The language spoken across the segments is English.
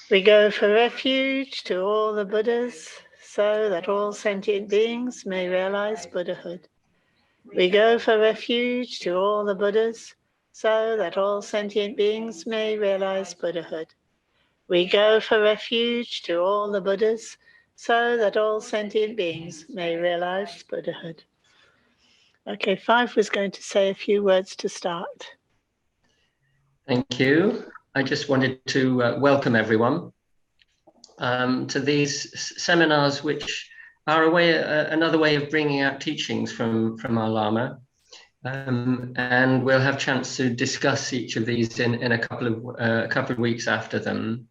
We go for refuge to all the Buddhas, so that all sentient beings may realize Buddhahood. We go for refuge to all the Buddhas, so that all sentient beings may realize Buddhahood. We go for refuge to all the Buddhas, so that all sentient beings may realize Buddhahood. Okay, Five was going to say a few words to start. Thank you. I just wanted to welcome everyone to these seminars, which are another way of bringing out teachings from our Lama. And we'll have a chance to discuss each of these in a couple of weeks after them.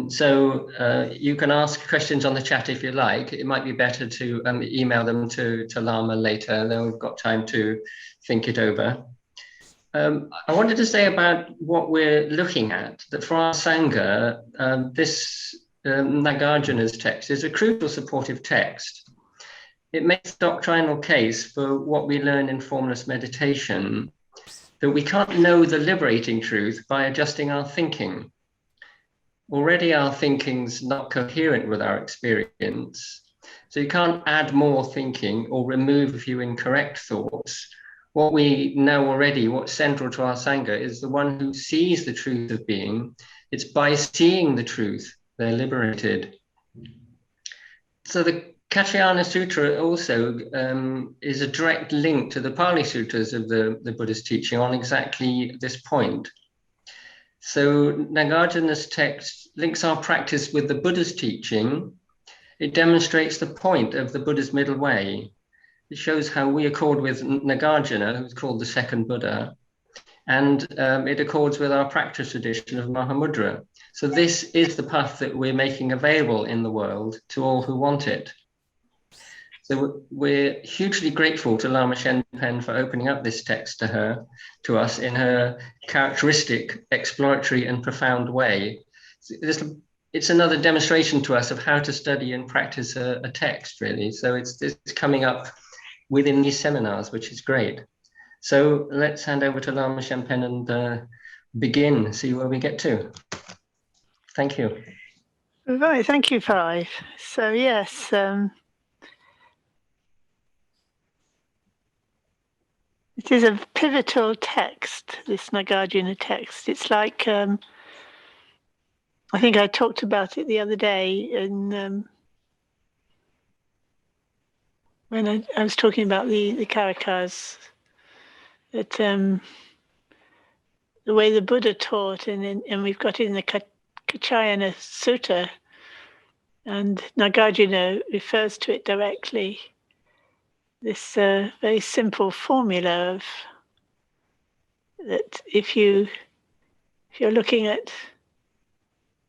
So you can ask questions on the chat if you like. It might be better to email them to Lama later, then we've got time to think it over. I wanted to say about what we're looking at, that for our Sangha, this Nagarjuna's text is a crucial supportive text. It makes a doctrinal case for what we learn in formless meditation, that we can't know the liberating truth by adjusting our thinking. Already our thinking's not coherent with our experience, so you can't add more thinking or remove a few incorrect thoughts. What we know already, what's central to our Sangha, is the one who sees the truth of being. It's by seeing the truth they're liberated. So the Katyayana Sutra also is a direct link to the Pali Sutras of the Buddha's teaching on exactly this point. So Nagarjuna's text links our practice with the Buddha's teaching. It demonstrates the point of the Buddha's middle way. It shows how we accord with Nagarjuna, who's called the second Buddha, and it accords with our practice tradition of Mahamudra. So this is the path that we're making available in the world to all who want it. So we're hugely grateful to Lama Shenpen for opening up this text to us in her characteristic, exploratory and profound way. It's another demonstration to us of how to study and practice a text, really. So it's coming up within these seminars, which is great. So let's hand over to Lama Shenpen and begin, see where we get to. Thank you. Right, thank you, Five. So yes, it is a pivotal text, this Nagarjuna text. It's like, I think I talked about it the other day in when I was talking about the Karikas, that the way the Buddha taught, and we've got it in the Katyayana Sutta, and Nagarjuna refers to it directly. This very simple formula of that if you're looking at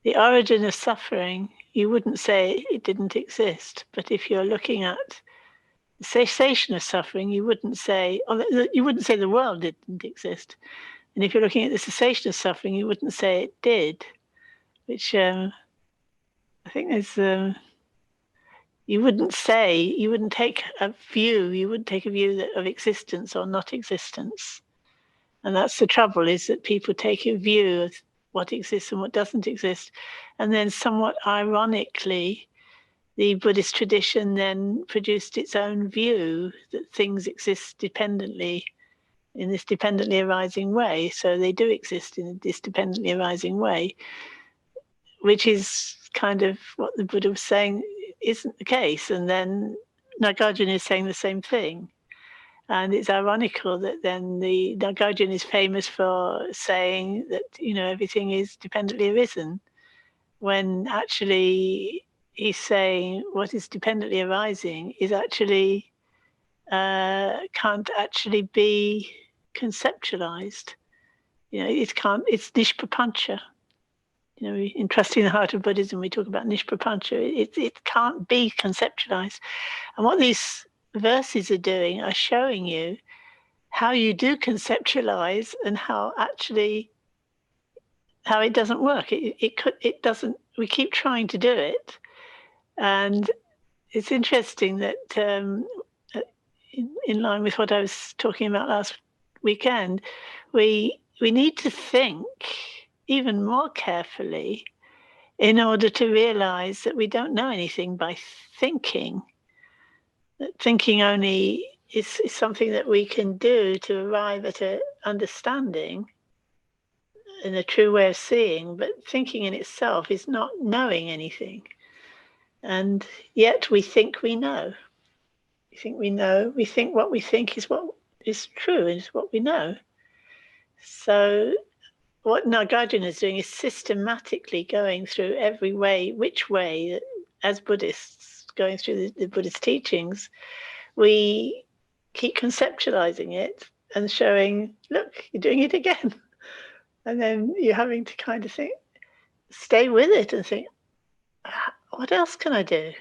the origin of suffering, you wouldn't say it didn't exist. But if you're looking at the cessation of suffering, you wouldn't say the world didn't exist. And if you're looking at the cessation of suffering, you wouldn't say it did. Which I think is you wouldn't take a view of existence or not existence. And that's the trouble, is that people take a view of what exists and what doesn't exist. And then somewhat ironically, the Buddhist tradition then produced its own view that things exist dependently in this dependently arising way. So they do exist in this dependently arising way, which is kind of what the Buddha was saying isn't the case. And then Nagarjuna is saying the same thing. And it's ironical that then the Nagarjuna is famous for saying that, everything is dependently arisen, when actually he's saying what is dependently arising is actually can't actually be conceptualized. It's nishprapancha. In Trusting the Heart of Buddhism, we talk about nishprapancha. It can't be conceptualized. And what these verses are doing are showing you how you do conceptualize and how it doesn't work. It doesn't. We keep trying to do it, and it's interesting that in line with what I was talking about last weekend, we need to think even more carefully in order to realize that we don't know anything by thinking. That thinking only is something that we can do to arrive at an understanding and a true way of seeing, but thinking in itself is not knowing anything. And yet we think we know. We think we know. We think what we think is what is true, is what we know. So what Nagarjuna is doing is systematically going through every way, which way, as Buddhists, going through the Buddhist teachings, we keep conceptualizing it and showing, look, you're doing it again. And then you're having to kind of think, stay with it and think, what else can I do?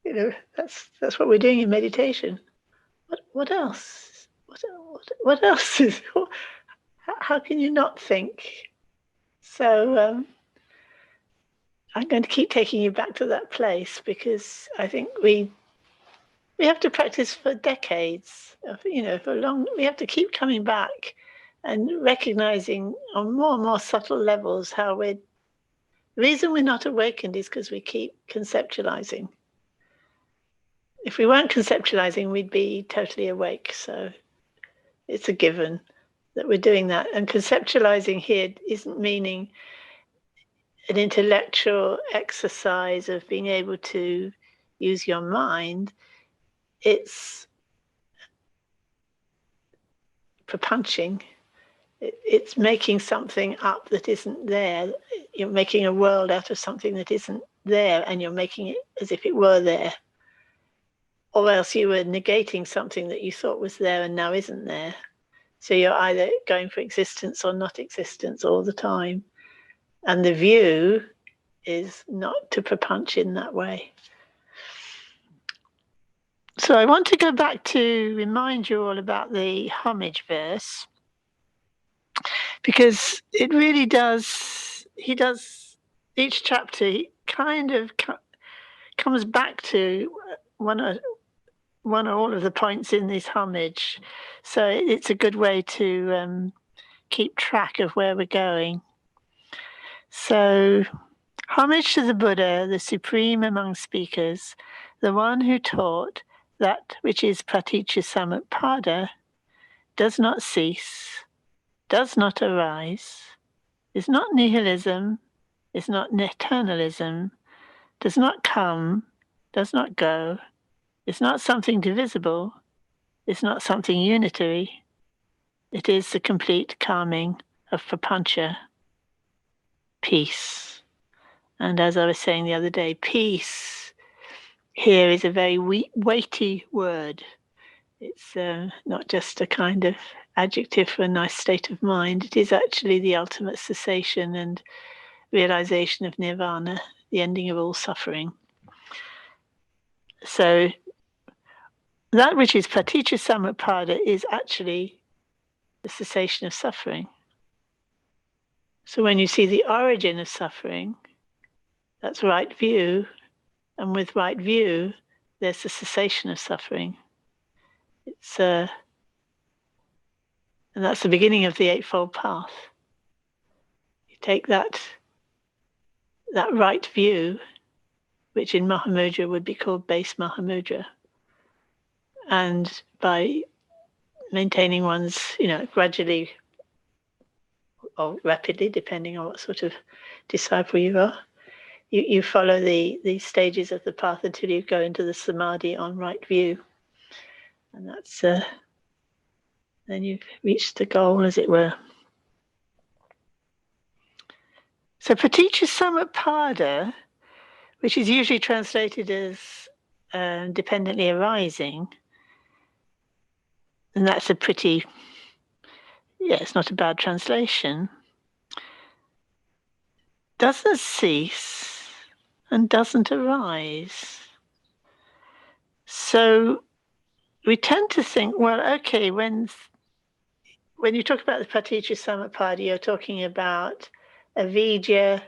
You know, that's what we're doing in meditation. What else? What else is? How can you not think? So I'm going to keep taking you back to that place, because I think we have to practice for decades. You know, for long. We have to keep coming back and recognizing on more and more subtle levels how the reason we're not awakened is because we keep conceptualizing. If we weren't conceptualizing, we'd be totally awake. So it's a given that we're doing that. And conceptualizing here isn't meaning an intellectual exercise of being able to use your mind. It's prepunching. It's making something up that isn't there. You're making a world out of something that isn't there, and you're making it as if it were there. Or else you were negating something that you thought was there and now isn't there. So you're either going for existence or not existence all the time. And the view is not to prepunch in that way. So I want to go back to remind you all about the homage verse, because it really does, he does, each chapter he kind of comes back to one or all of the points in this homage. So it's a good way to keep track of where we're going. So, homage to the Buddha, the supreme among speakers, the one who taught that which is praticca samutpada, does not cease, does not arise, is not nihilism, is not eternalism, does not come, does not go, is not something divisible, is not something unitary. It is the complete calming of prapancha, peace. And as I was saying the other day, peace here is a very weighty word. It's not just a kind of adjective for a nice state of mind. It is actually the ultimate cessation and realization of nirvana, the ending of all suffering. So that which is praticca samutpada is actually the cessation of suffering. So when you see the origin of suffering, that's right view, and with right view, there's the cessation of suffering. It's and that's the beginning of the Eightfold Path. You take that right view, which in Mahamudra would be called base Mahamudra, and by maintaining one's, gradually or rapidly, depending on what sort of disciple you are, you follow the stages of the path until you go into the samadhi on right view. And that's, then you've reached the goal, as it were. So praticca samutpada, which is usually translated as dependently arising, and that's a pretty, it's not a bad translation, doesn't cease and doesn't arise. So we tend to think, well, okay, when you talk about the praticca samutpada, you're talking about avidya.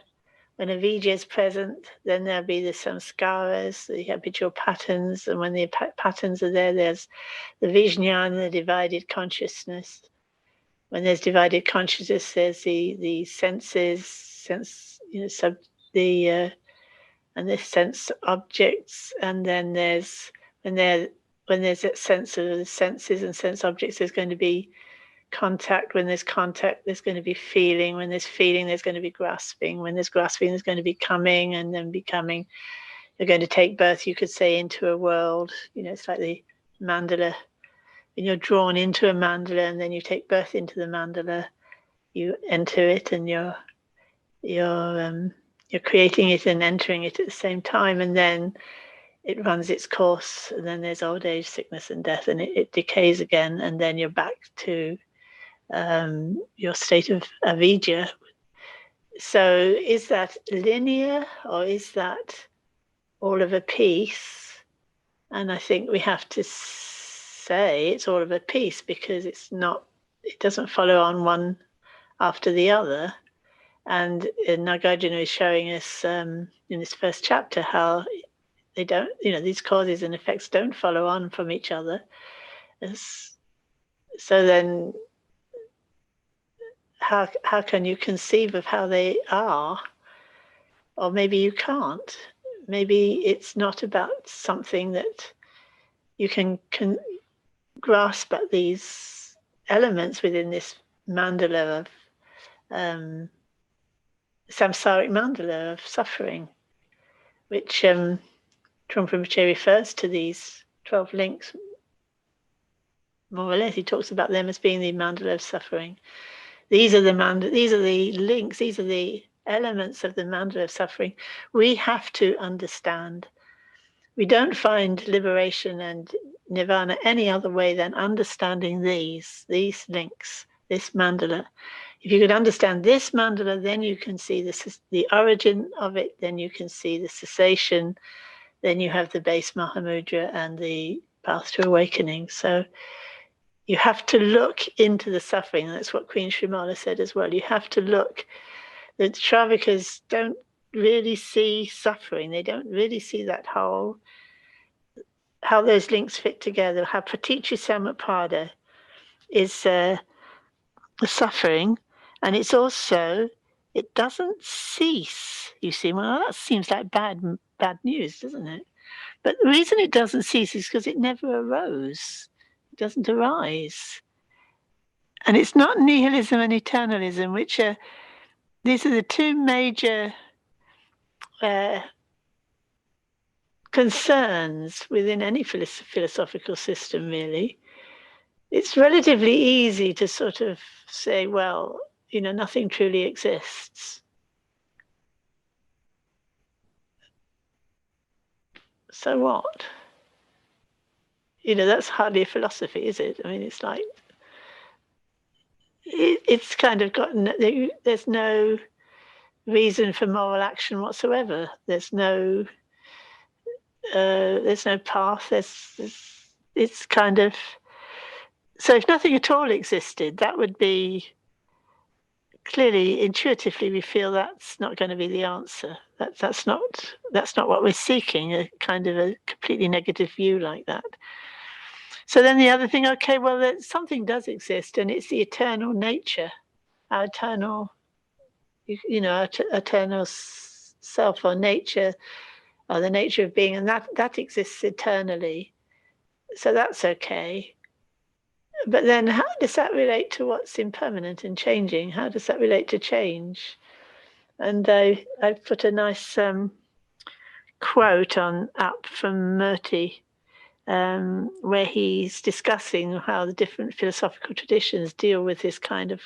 When avidya is present, then there'll be the samskaras, the habitual patterns, and when the patterns are there, there's the vijnana, the divided consciousness. when there's divided consciousness, there's the senses, and the sense objects, and then there's when there's that sense of the senses and sense objects, there's going to be contact. When there's contact, there's going to be feeling. When there's feeling, there's going to be grasping. When there's grasping, there's going to be coming, and then becoming. You're going to take birth, you could say, into a world. It's like the mandala. When you're drawn into a mandala, and then you take birth into the mandala, you enter it, and you're creating it and entering it at the same time, and then it runs its course, and then there's old age, sickness, and death, and it decays again, and then you're back to your state of avidya. So is that linear, or is that all of a piece? And I think we have to say it's all of a piece, because it doesn't follow on one after the other. And Nagarjuna is showing us in this first chapter how they don't, these causes and effects don't follow on from each other. So then how can you conceive of how they are? Or maybe you can't. Maybe it's not about something that you can grasp at these elements within this mandala of samsaric mandala of suffering, which Trungpa Rinpoche refers to these 12 links. More or less, he talks about them as being the mandala of suffering. These are the links, these are the elements of the mandala of suffering. We have to understand. We don't find liberation and nirvana any other way than understanding these links, this mandala. If you could understand this mandala, then you can see the origin of it, then you can see the cessation, then you have the base Mahamudra and the path to awakening. So you have to look into the suffering. That's what Queen Srimala said as well. You have to look. The Shravikas don't really see suffering. They don't really see that whole, how those links fit together, how Praticca Samuppada is the suffering, and it's also, it doesn't cease. You see, well, that seems like bad news, doesn't it? But the reason it doesn't cease is because it never arose. It doesn't arise. And it's not nihilism and eternalism, which are, these are the two major concerns within any philosophical system, really. It's relatively easy to sort of say, well, nothing truly exists. So what? That's hardly a philosophy, is it? I mean, it's like, it's kind of there's no reason for moral action whatsoever. There's no path. It's kind of, so if nothing at all existed, that would be, clearly, intuitively, we feel that's not going to be the answer. That's not what we're seeking, a kind of a completely negative view like that. So then the other thing, okay, well, something does exist, and it's the eternal nature, our eternal, our eternal self or nature, or the nature of being, and that exists eternally. So that's okay. But then how does that relate to what's impermanent and changing? How does that relate to change? And I put a nice quote up from Murti, where he's discussing how the different philosophical traditions deal with this kind of,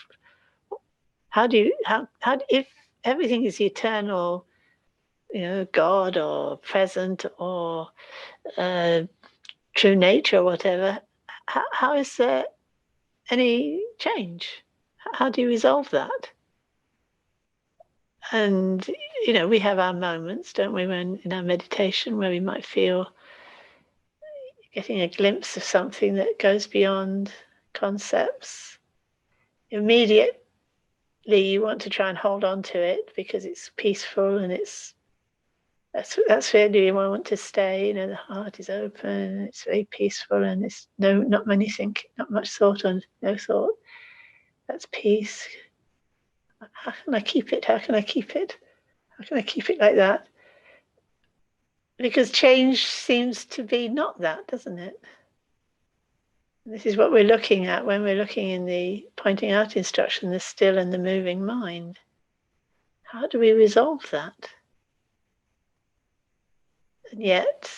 if everything is the eternal, God or present or true nature or whatever, how is there any change? How do you resolve that? And we have our moments, don't we, when in our meditation, where we might feel getting a glimpse of something that goes beyond concepts. Immediately you want to try and hold on to it because it's peaceful, and that's really where I want to stay. The heart is open, it's very peaceful, and it's not much thought, or no thought. That's peace. How can I keep it? How can I keep it? How can I keep it like that? Because change seems to be not that, doesn't it? This is what we're looking at when we're looking in the pointing out instruction, the still and the moving mind. How do we resolve that? And yet,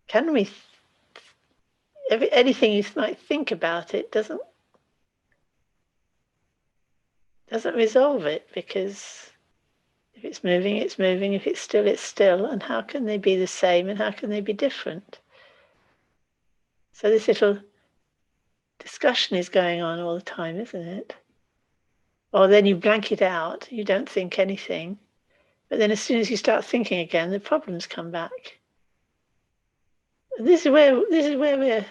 can we? Anything you might think about it doesn't resolve it, because if it's moving, it's moving. If it's still, it's still. And how can they be the same and how can they be different? So this little discussion is going on all the time, isn't it? Or then you blank it out, you don't think anything. But then as soon as you start thinking again, the problems come back. And this is where we're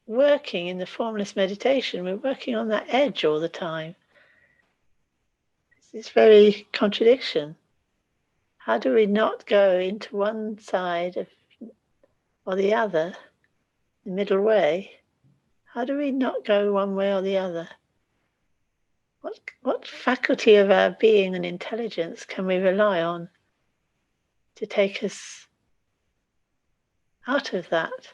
working in the formless meditation. We're working on that edge all the time. It's very contradiction. How do we not go into one side or the other, the middle way? How do we not go one way or the other? What faculty of our being and intelligence can we rely on to take us out of that?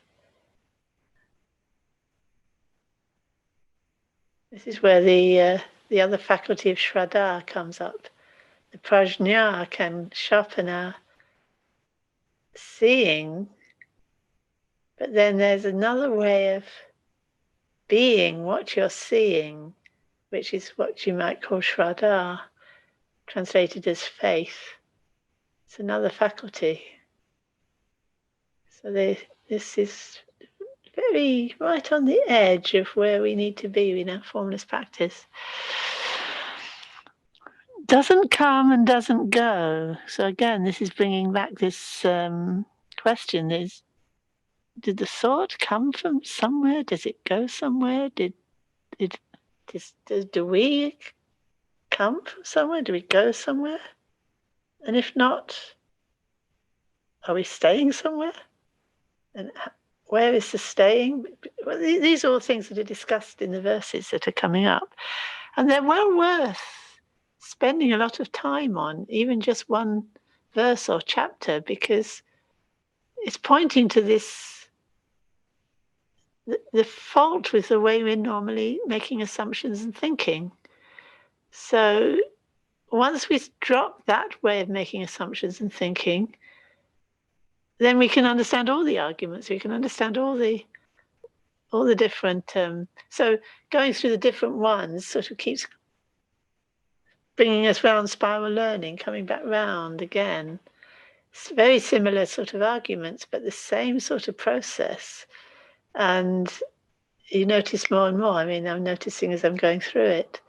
This is where the other faculty of Shraddha comes up. The prajna can sharpen our seeing, but then there's another way of being what you're seeing, which is what you might call Shraddha, translated as faith. It's another faculty. So this is very right on the edge of where we need to be in our formless practice. Doesn't come and doesn't go. So again, this is bringing back this question: did the thought come from somewhere? Does it go somewhere? Do we come from somewhere? Do we go somewhere? And if not, are we staying somewhere? And where is the staying? Well, these are all things that are discussed in the verses that are coming up. And they're well worth spending a lot of time on, even just one verse or chapter, because it's pointing to this, the fault with the way we're normally making assumptions and thinking. So once we drop that way of making assumptions and thinking, then we can understand all the arguments. We can understand all the different. So going through the different ones sort of keeps bringing us round spiral learning, coming back round again. It's very similar sort of arguments, but the same sort of process. And you notice more and more. I mean, I'm noticing as I'm going through it,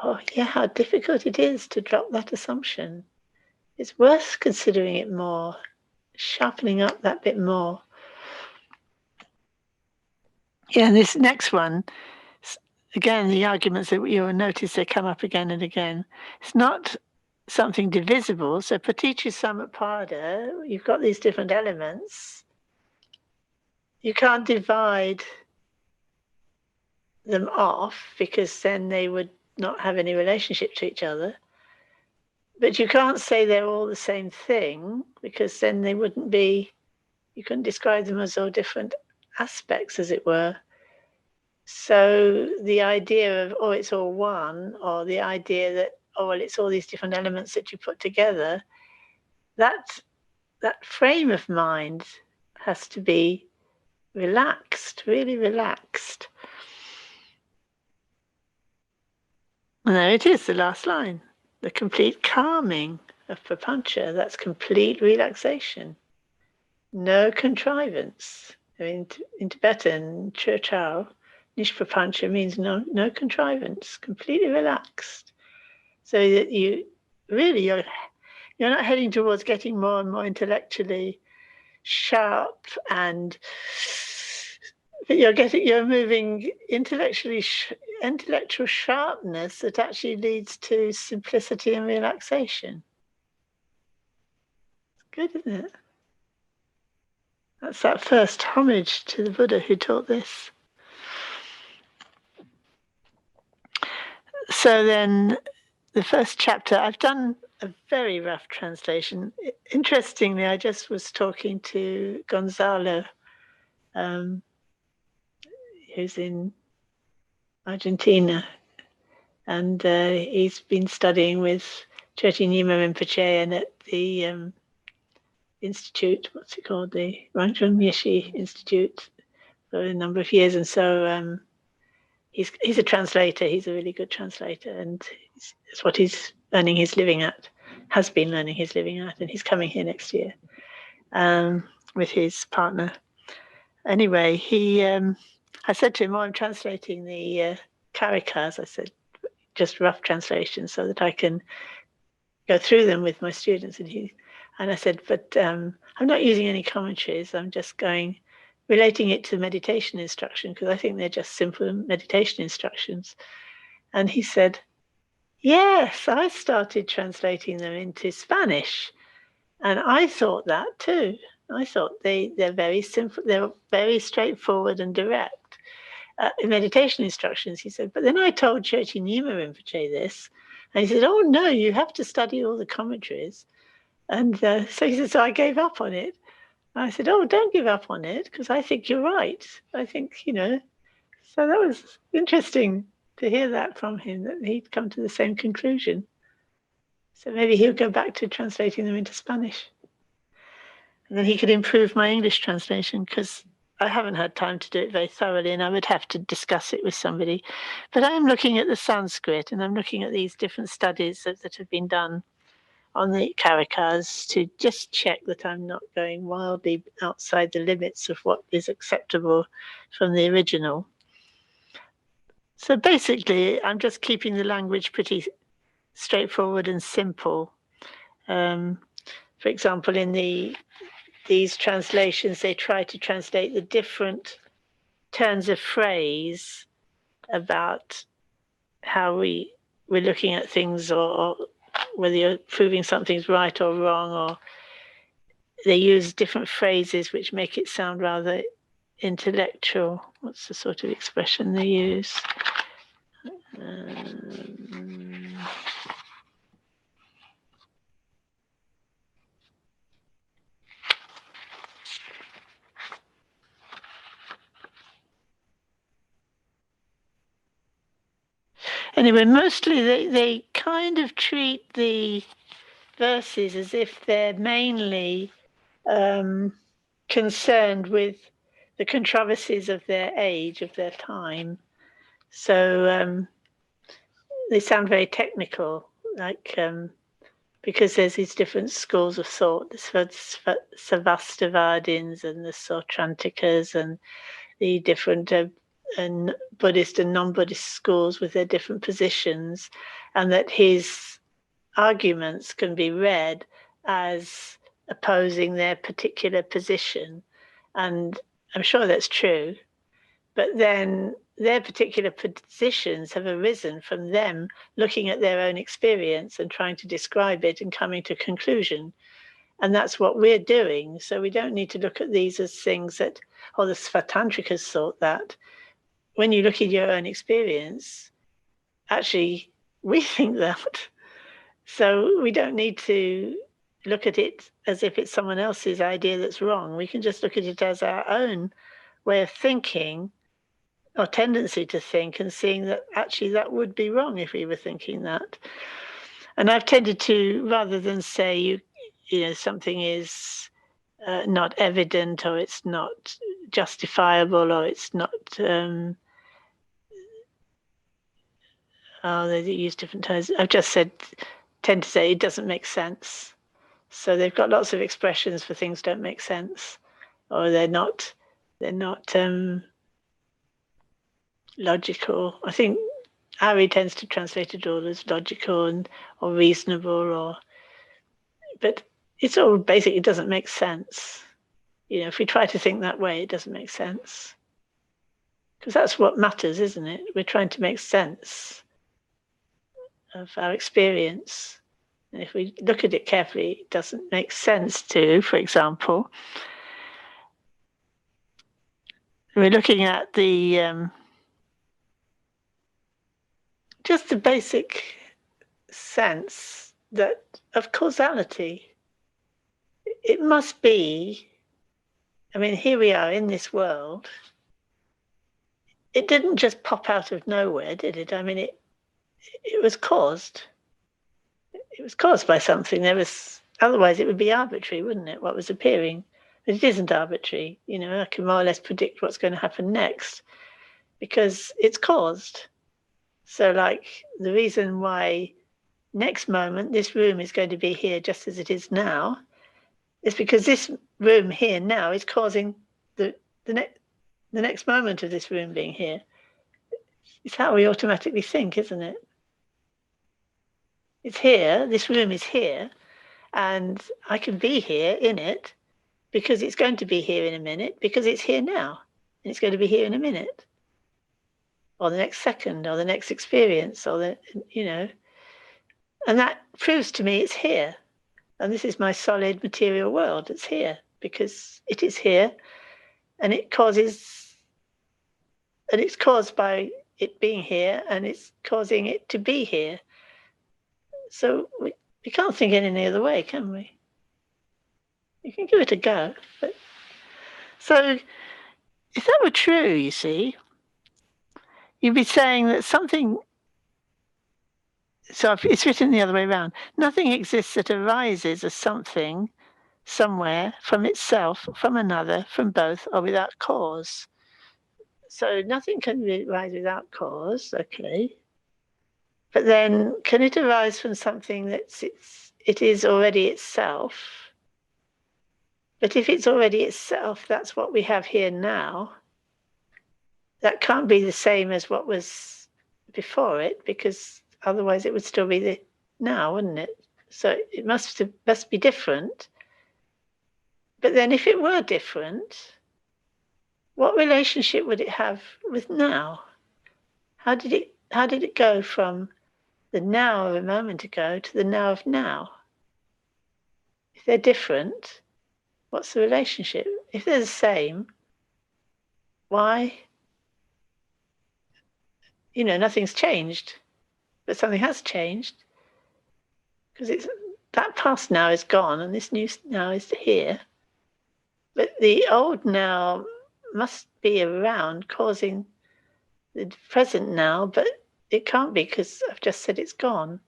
oh yeah, how difficult it is to drop that assumption. It's worth considering it more, sharpening up that bit more. Yeah, and this next one, again, the arguments that you'll notice they come up again and again. It's not something divisible. So paticca samuppada, you've got these different elements. You can't divide them off, because then they would not have any relationship to each other. But you can't say they're all the same thing, because then they wouldn't be, you couldn't describe them as all different aspects, as it were. So the idea of, oh, it's all one, or the idea that, oh, well, it's all these different elements that you put together, that frame of mind has to be relaxed, really relaxed. And there it is, the last line. The complete calming of prapancha, that's complete relaxation. No contrivance. I mean, in Tibetan, churchao, nishprapancha means no contrivance, completely relaxed. So that you're not heading towards getting more and more intellectually sharp, and but you're moving intellectual sharpness that actually leads to simplicity and relaxation. It's good, isn't it? That's that first homage to the Buddha who taught this. So then the first chapter, I've done a very rough translation. Interestingly, I just was talking to Gonzalo, who's in Argentina, and he's been studying with Chökyi Nyima Rinpoche and at the institute, what's it called, the Rangjung Yeshi Institute, for a number of years. And so he's a translator. He's a really good translator, and it's what he's earning his living at, has been earning his living at, and he's coming here next year with his partner. Anyway, I said to him, "Oh, I'm translating the Karikas." I said, just rough translations so that I can go through them with my students. And I said, but I'm not using any commentaries. I'm just relating it to meditation instruction because I think they're just simple meditation instructions. And he said, yes, I started translating them into Spanish. And I thought that too. I thought they're very simple. They're very straightforward and direct. Meditation instructions, he said. But then I told Chökyi Nyima Rinpoche this, and he said, oh no, you have to study all the commentaries. And so he said, so I gave up on it. And I said, oh, don't give up on it, because I think you're right. I think, so that was interesting to hear that from him, that he'd come to the same conclusion. So maybe he'll go back to translating them into Spanish. And then he could improve my English translation, because I haven't had time to do it very thoroughly, and I would have to discuss it with somebody. But I am looking at the Sanskrit, and I'm looking at these different studies that have been done on the Karikas to just check that I'm not going wildly outside the limits of what is acceptable from the original. So basically, I'm just keeping the language pretty straightforward and simple. For example, in these translations, they try to translate the different turns of phrase about how we're looking at things, or whether you're proving something's right or wrong, or they use different phrases which make it sound rather intellectual. What's the sort of expression they use? Anyway, mostly they kind of treat the verses as if they're mainly concerned with the controversies of their age, of their time. So they sound very technical, like because there's these different schools of thought, the Sarvastivadins and the Sautrantikas, and the different and Buddhist and non-Buddhist schools with their different positions, and that his arguments can be read as opposing their particular position. And I'm sure that's true, but then their particular positions have arisen from them looking at their own experience and trying to describe it and coming to a conclusion. And that's what we're doing. So we don't need to look at these as things that, or the Svatantrikas thought that. When you look at your own experience, actually, we think that. So we don't need to look at it as if it's someone else's idea that's wrong. We can just look at it as our own way of thinking, or tendency to think, and seeing that actually that would be wrong if we were thinking that. And I've tended to, rather than say you know something is not evident, or it's not justifiable, or it's not they use different terms. I've just tend to say it doesn't make sense. So they've got lots of expressions for things don't make sense, or they're not logical. I think Ari tends to translate it all as logical or reasonable, but it's all basically, it doesn't make sense. If we try to think that way, it doesn't make sense. Because that's what matters, isn't it? We're trying to make sense of our experience. And if we look at it carefully, it doesn't make sense to, for example, we're looking at the just the basic sense that of causality. It must be, I mean, here we are in this world. It didn't just pop out of nowhere, did it? I mean, it was caused. It was caused by something. Otherwise it would be arbitrary, wouldn't it? What was appearing. But it isn't arbitrary. You know, I can more or less predict what's going to happen next because it's caused. So, like, the reason why next moment this room is going to be here just as it is now is because this room here now is causing the next moment of this room being here. It's how we automatically think, isn't it? It's here, this room is here, and I can be here in it because it's going to be here in a minute, because it's here now, and it's going to be here in a minute, or the next second, or the next experience, or and that proves to me it's here. And this is my solid material world. It's here because it is here, and it's caused by it being here, and it's causing it to be here. So we can't think in any other way, can we? You can give it a go. But so if that were true, you see, you'd be saying that something. So it's written the other way around. Nothing exists that arises as something, somewhere, from itself, from another, from both, or without cause. So nothing can arise without cause, okay. But then can it arise from something it is already itself? But if it's already itself, that's what we have here now. That can't be the same as what was before it, because otherwise it would still be the now, wouldn't it? So it must be different. But then if it were different, what relationship would it have with now? How did it go from the now of a moment ago to the now of now? If they're different, what's the relationship? If they're the same, why? You know, nothing's changed, but something has changed because that past now is gone and this new now is here. But the old now must be around causing the present now, but it can't be because I've just said it's gone.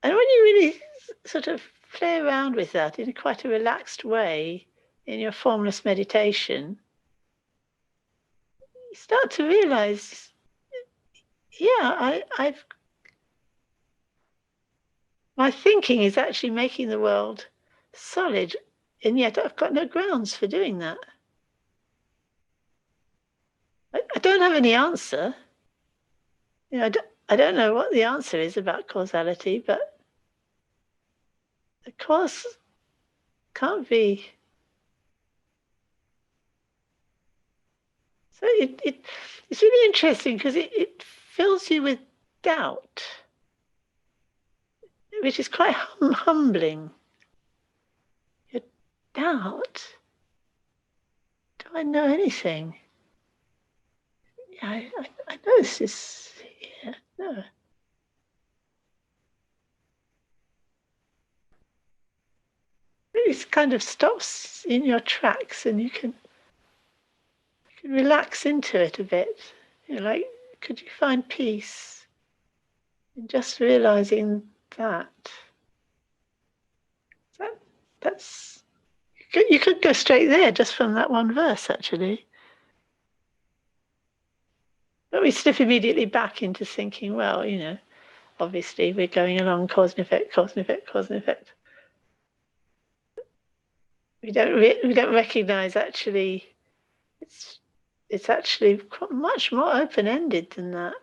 And when you really sort of play around with that in quite a relaxed way in your formless meditation, you start to realize, yeah, my thinking is actually making the world solid, and yet I've got no grounds for doing that. I don't have any answer. You know, I don't know what the answer is about causality, but the cause can't be. So it's really interesting because it fills you with doubt, which is quite humbling. Your doubt. Do I know anything? Yeah, I know this is here. No. It kind of stops in your tracks and you can relax into it a bit. You know, like, could you find peace in just realizing that's you could go straight there just from that one verse, actually. But we slip immediately back into thinking, well, you know, obviously we're going along cause and effect, cause and effect, cause and effect. We don't recognize actually it's actually much more open-ended than that.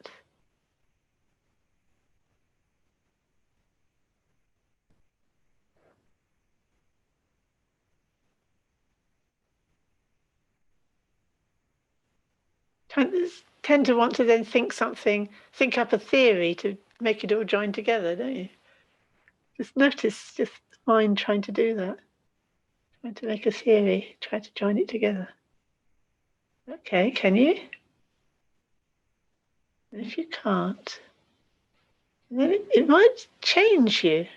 Tend to want to then think up a theory to make it all join together, don't you? Just notice just the mind trying to do that. Trying to make a theory, try to join it together. Okay, can you? And if you can't, then it might change you.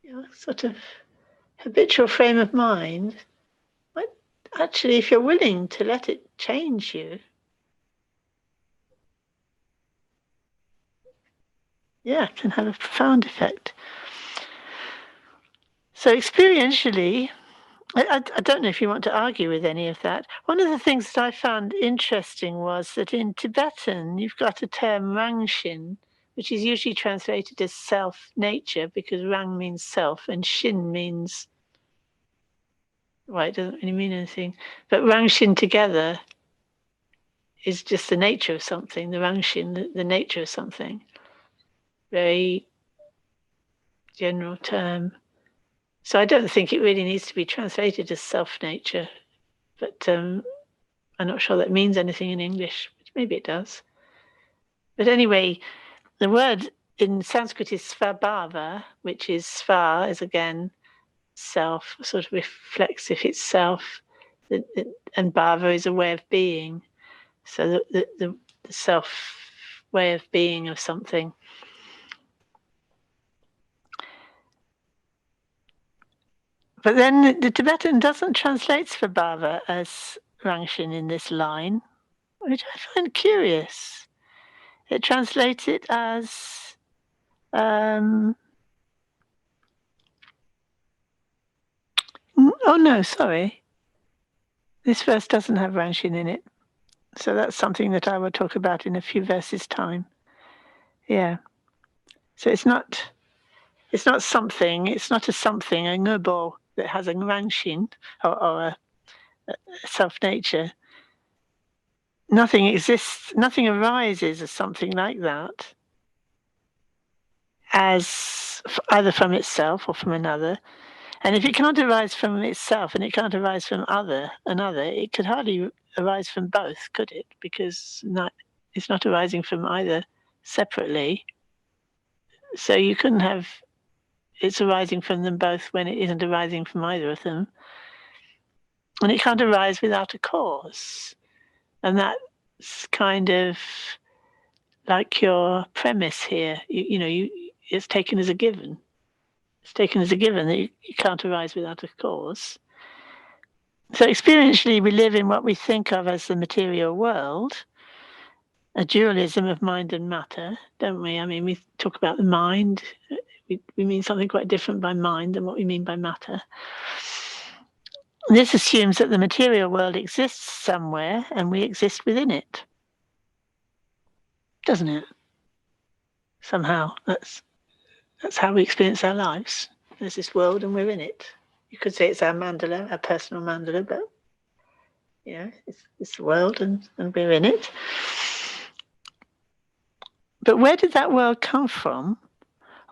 Your sort of habitual frame of mind might actually, if you're willing to let it change you, can have a profound effect. So experientially, I don't know if you want to argue with any of that. One of the things that I found interesting was that in Tibetan, you've got a term rangshin, which is usually translated as self-nature, because rang means self and shin means, well, it doesn't really mean anything. But rangshin together is just the nature of something, the rangshin, the nature of something. Very general term. So I don't think it really needs to be translated as self-nature, but I'm not sure that means anything in English, but maybe it does. But anyway, the word in Sanskrit is svabhava, which is sva is again self, sort of reflexive itself, and bhava is a way of being. So the self way of being of something. But then the Tibetan doesn't translate svabhava as rangshin in this line, which I find curious. It translates it as oh no, sorry. This verse doesn't have rangshin in it. So that's something that I will talk about in a few verses' time. Yeah. So it's not something, it's not a something, a ngubo that has a rangshin or a self-nature. Nothing exists, nothing arises as something like that, as either from itself or from another. And if it can't arise from itself and it can't arise from another, it could hardly arise from both, could it? Because it's not arising from either separately. So you couldn't have it's arising from them both when it isn't arising from either of them. And it can't arise without a cause. And that's kind of like your premise here. It's taken as a given. It's taken as a given that you can't arise without a cause. So experientially, we live in what we think of as the material world, a dualism of mind and matter, don't we? I mean, we talk about the mind. We mean something quite different by mind than what we mean by matter. This assumes that the material world exists somewhere and we exist within it. Doesn't it? Somehow, that's how we experience our lives. There's this world and we're in it. You could say it's our mandala, our personal mandala, but it's the world and we're in it. But where did that world come from?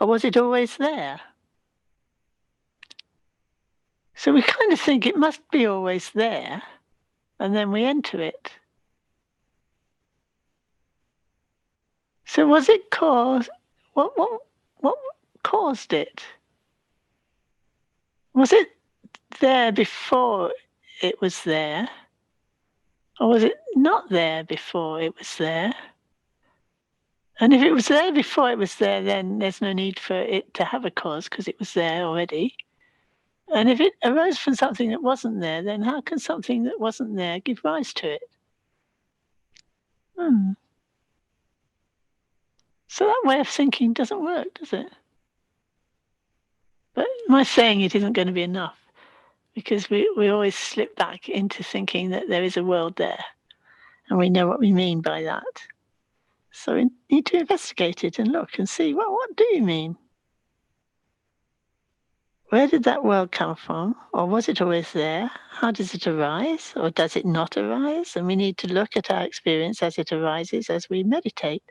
Or was it always there? So we kind of think it must be always there, and then we enter it. So was it caused? What caused it? Was it there before it was there? Or was it not there before it was there? And if it was there before it was there, then there's no need for it to have a cause because it was there already. And if it arose from something that wasn't there, then how can something that wasn't there give rise to it? So that way of thinking doesn't work, does it? But my saying it isn't going to be enough because we always slip back into thinking that there is a world there and we know what we mean by that. So we need to investigate it and look and see, well, what do you mean? Where did that world come from? Or was it always there? How does it arise? Or does it not arise? And we need to look at our experience as it arises as we meditate.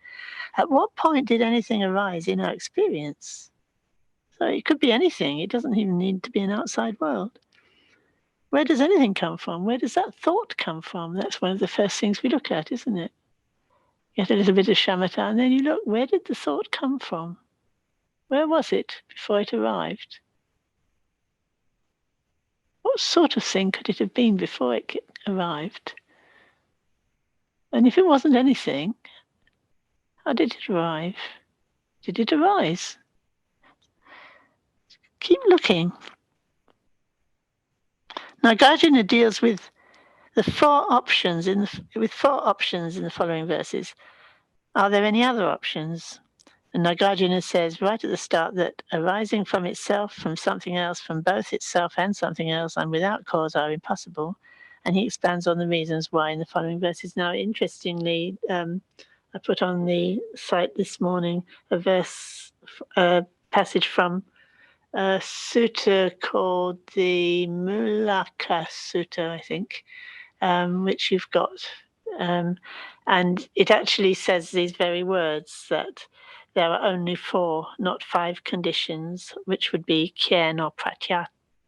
At what point did anything arise in our experience? So it could be anything. It doesn't even need to be an outside world. Where does anything come from? Where does that thought come from? That's one of the first things we look at, isn't it? Get a little bit of shamatha, and then you look, where did the thought come from? Where was it before it arrived? What sort of thing could it have been before it arrived? And if it wasn't anything, how did it arrive? Did it arise? Keep looking. Nagarjuna deals with the four options in the following verses. Are there any other options? And Nagarjuna says right at the start that arising from itself, from something else, from both itself and something else, and without cause are impossible. And he expands on the reasons why in the following verses. Now, interestingly, I put on the site this morning a passage from a sutta called the Mulaka Sutta, I think, which you've got. And it actually says these very words, that there are only 4, not 5 conditions, which would be kyen or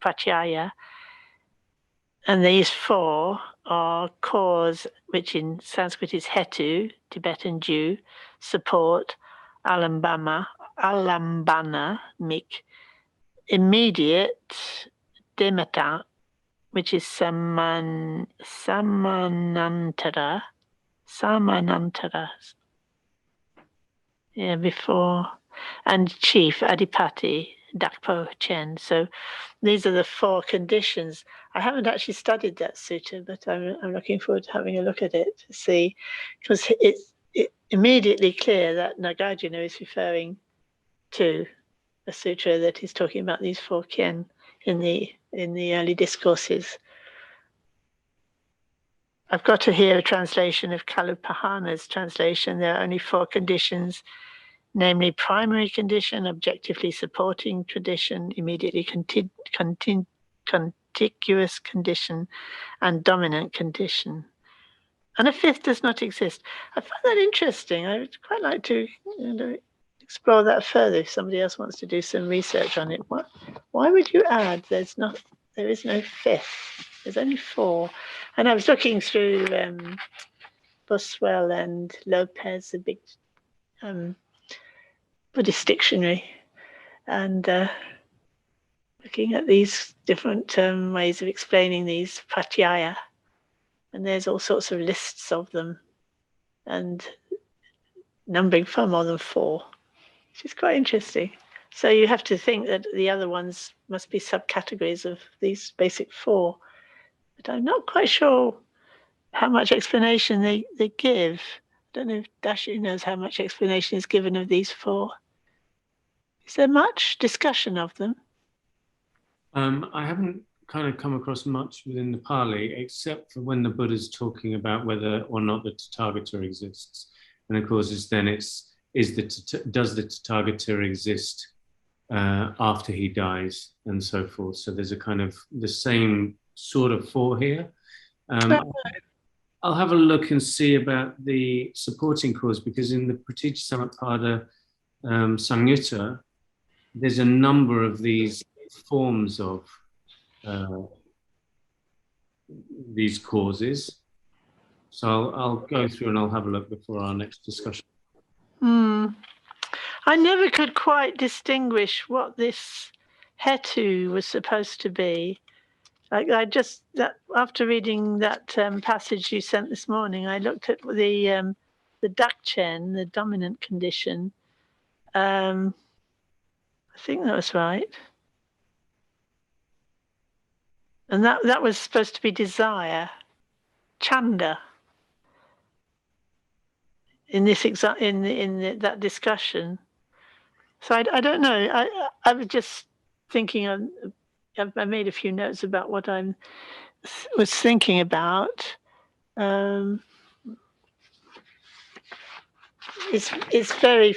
pratyaya. And these 4 are cause, which in Sanskrit is hetu, Tibetan Jew, support, alambana, mik, immediate, dimata, which is samanantara. Yeah, before, and chief, adipati, dakpo, chen. So these are the 4 conditions. I haven't actually studied that sutta, but I'm looking forward to having a look at it to see, because it's immediately clear that Nagarjuna is referring to a sutra that is talking about these 4 kyen in the early discourses. I've got to hear a translation of Kalupahana's translation. There are only 4 conditions, namely primary condition, objectively supporting tradition, immediately contiguous condition, and dominant condition. And a 5th does not exist. I find that interesting. I would quite like to explore that further if somebody else wants to do some research on it. Why would you add there is no 5th? There's only 4. And I was looking through Boswell and Lopez, a big Buddhist dictionary, and looking at these different ways of explaining these pratyaya. And there's all sorts of lists of them, and numbering far more than 4, which is quite interesting. So you have to think that the other ones must be subcategories of these basic 4. But I'm not quite sure how much explanation they give. I don't know if Dashi knows how much explanation is given of these 4. Is there much discussion of them? I haven't kind of come across much within the Pali, except for when the Buddha's talking about whether or not the Tathagata exists. And of course, does the Tathagata exist after he dies, and so forth. So there's a kind of the same sort of 4 here. I'll have a look and see about the supporting cause, because in the Praticca Samyutta, there's a number of these forms of these causes. So I'll go through and I'll have a look before our next discussion. I never could quite distinguish what this hetu was supposed to be. After reading that passage you sent this morning, I looked at the dakchen, the dominant condition. I think that was right. And that was supposed to be desire, chanda. In this that discussion. So I don't know. I was just thinking I made a few notes about what I was thinking about. It's very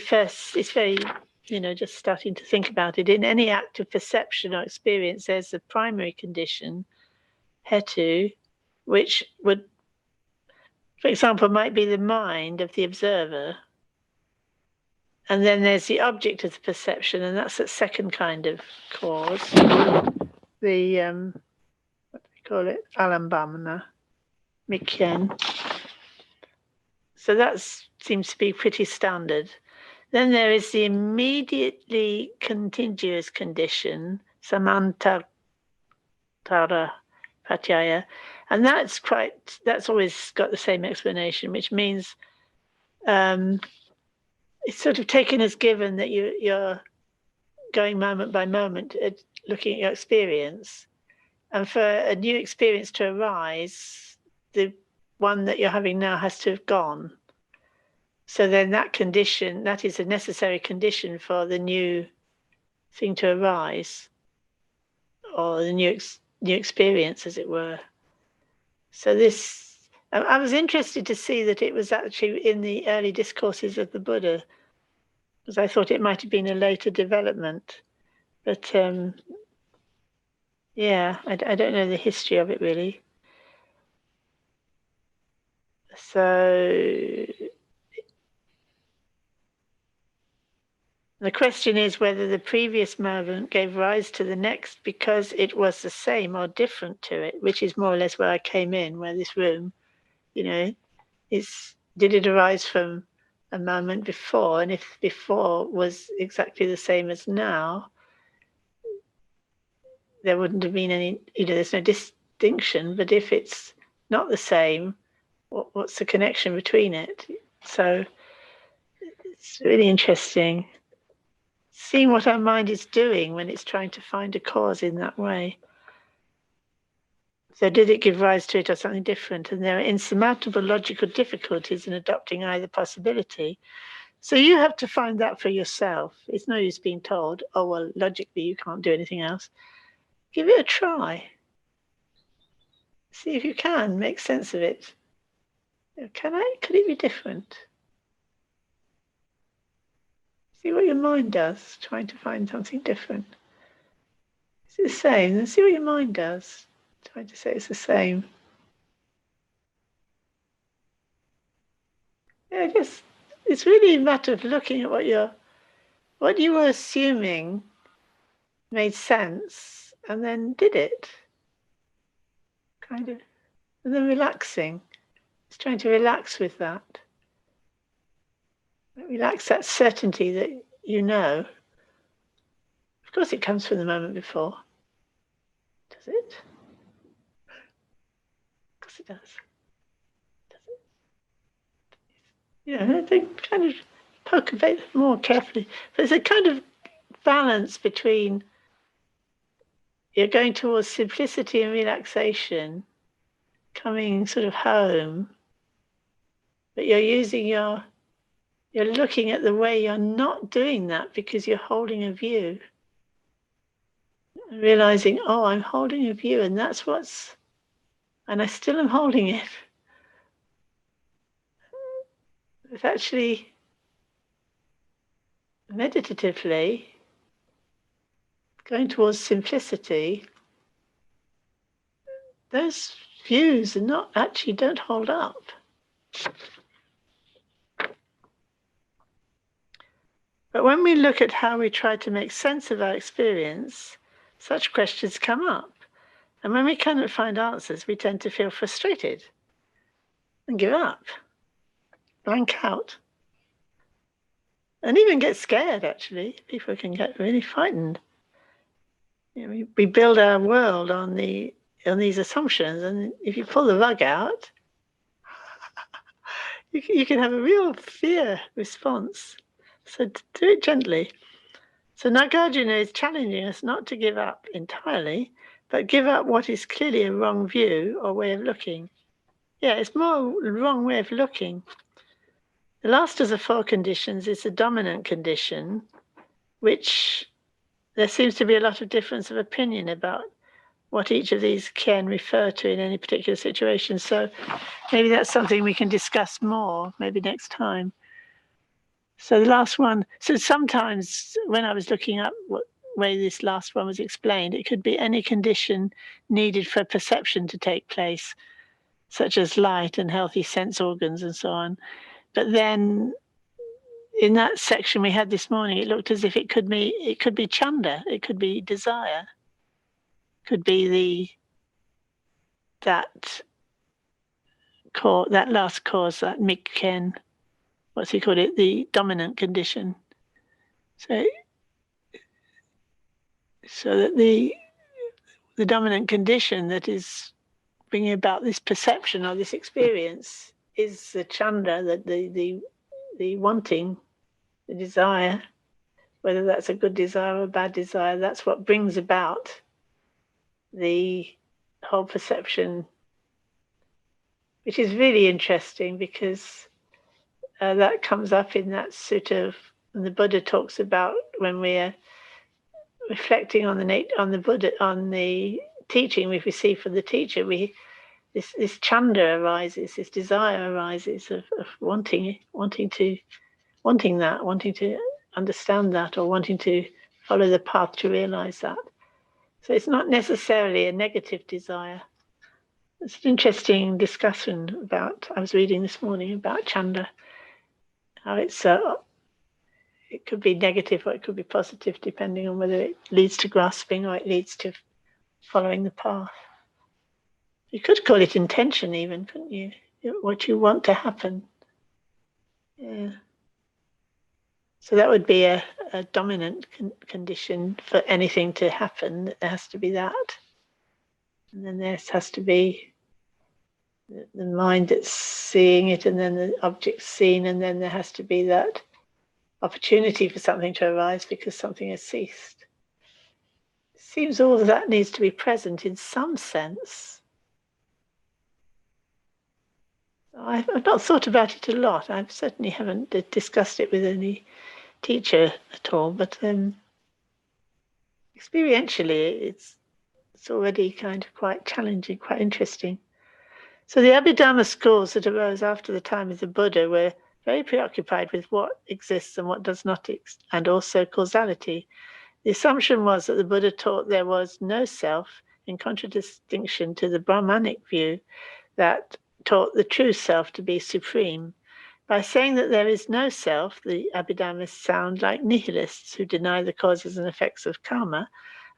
just starting to think about it. In any act of perception or experience, there's a primary condition, hetu, which would, for example, might be the mind of the observer. And then there's the object of the perception, and that's the second kind of cause. The, what do we call it? Alambana, mikyen. So that seems to be pretty standard. Then there is the immediately contiguous condition, samantara pratyaya, And that's always got the same explanation, which means it's sort of taken as given that you're going moment by moment at looking at your experience. And for a new experience to arise, the one that you're having now has to have gone. So then that is a necessary condition for the new thing to arise, or the new experience, as it were. So I was interested to see that it was actually in the early discourses of the Buddha, because I thought it might have been a later development. But yeah, I don't know the history of it really. So the question is whether the previous moment gave rise to the next because it was the same or different to it, which is more or less where I came in, where this room, did it arise from a moment before? And if before was exactly the same as now, there wouldn't have been any, there's no distinction. But if it's not the same, what's the connection between it? So it's really interesting seeing what our mind is doing when it's trying to find a cause in that way. So did it give rise to it or something different? And there are insurmountable logical difficulties in adopting either possibility. So you have to find that for yourself. It's no use being told, oh, well, logically you can't do anything else. Give it a try. See if you can make sense of it. Could it be different? See what your mind does, trying to find something different. Is it the same? Then see what your mind does, trying to say it's the same. Yeah, it's really a matter of looking at what you were assuming made sense, and then did it. Kind of, and then relaxing. It's trying to relax with that. Relax that certainty that you know. Of course it comes from the moment before. Does it? Of course it does. Does it? They kind of poke a bit more carefully. There's a kind of balance between you're going towards simplicity and relaxation, coming sort of home, but you're looking at the way you're not doing that because you're holding a view. Realizing, oh, I'm holding a view, and and I still am holding it. It's actually meditatively going towards simplicity. Those views don't hold up. But when we look at how we try to make sense of our experience, such questions come up. And when we cannot find answers, we tend to feel frustrated and give up, blank out, and even get scared, actually. People can get really frightened. We build our world on these assumptions, and if you pull the rug out, you can have a real fear response. So do it gently. So Nagarjuna is challenging us not to give up entirely, but give up what is clearly a wrong view or way of looking. Yeah, it's more a wrong way of looking. The last of the four conditions is the dominant condition, which there seems to be a lot of difference of opinion about what each of these can refer to in any particular situation. So maybe that's something we can discuss more, maybe next time. So the last one, so sometimes when I was looking up what way this last one was explained, it could be any condition needed for perception to take place, such as light and healthy sense organs and so on. But then in that section we had this morning, it looked as if it could be chanda, it could be desire, could be that last cause, that mikken, what's he called it, the dominant condition. So that the dominant condition that is bringing about this perception or this experience is the chanda, the wanting, the desire, whether that's a good desire or a bad desire. That's what brings about the whole perception, which is really interesting because that comes up in that sutta, and the Buddha talks about when we're reflecting on the Buddha, on the teaching we receive from the teacher, this chanda arises, this desire arises of wanting to understand that, or wanting to follow the path to realize that. So it's not necessarily a negative desire. It's an interesting discussion about, I was reading this morning about chanda, how it could be negative or it could be positive depending on whether it leads to grasping or it leads to following the path. You could call it intention even, couldn't you? What you want to happen. Yeah. So that would be a dominant condition for anything to happen. There has to be that. And then there has to be the mind that's seeing it, and then the object seen, and then there has to be that opportunity for something to arise because something has ceased. It seems all of that needs to be present in some sense. I've not thought about it a lot. I certainly haven't discussed it with any teacher at all, but experientially it's already kind of quite challenging, quite interesting. So the Abhidharma schools that arose after the time of the Buddha were very preoccupied with what exists and what does not exist, and also causality. The assumption was that the Buddha taught there was no self, in contradistinction to the Brahmanic view that taught the true self to be supreme. By saying that there is no self, the Abhidharmists sound like nihilists who deny the causes and effects of karma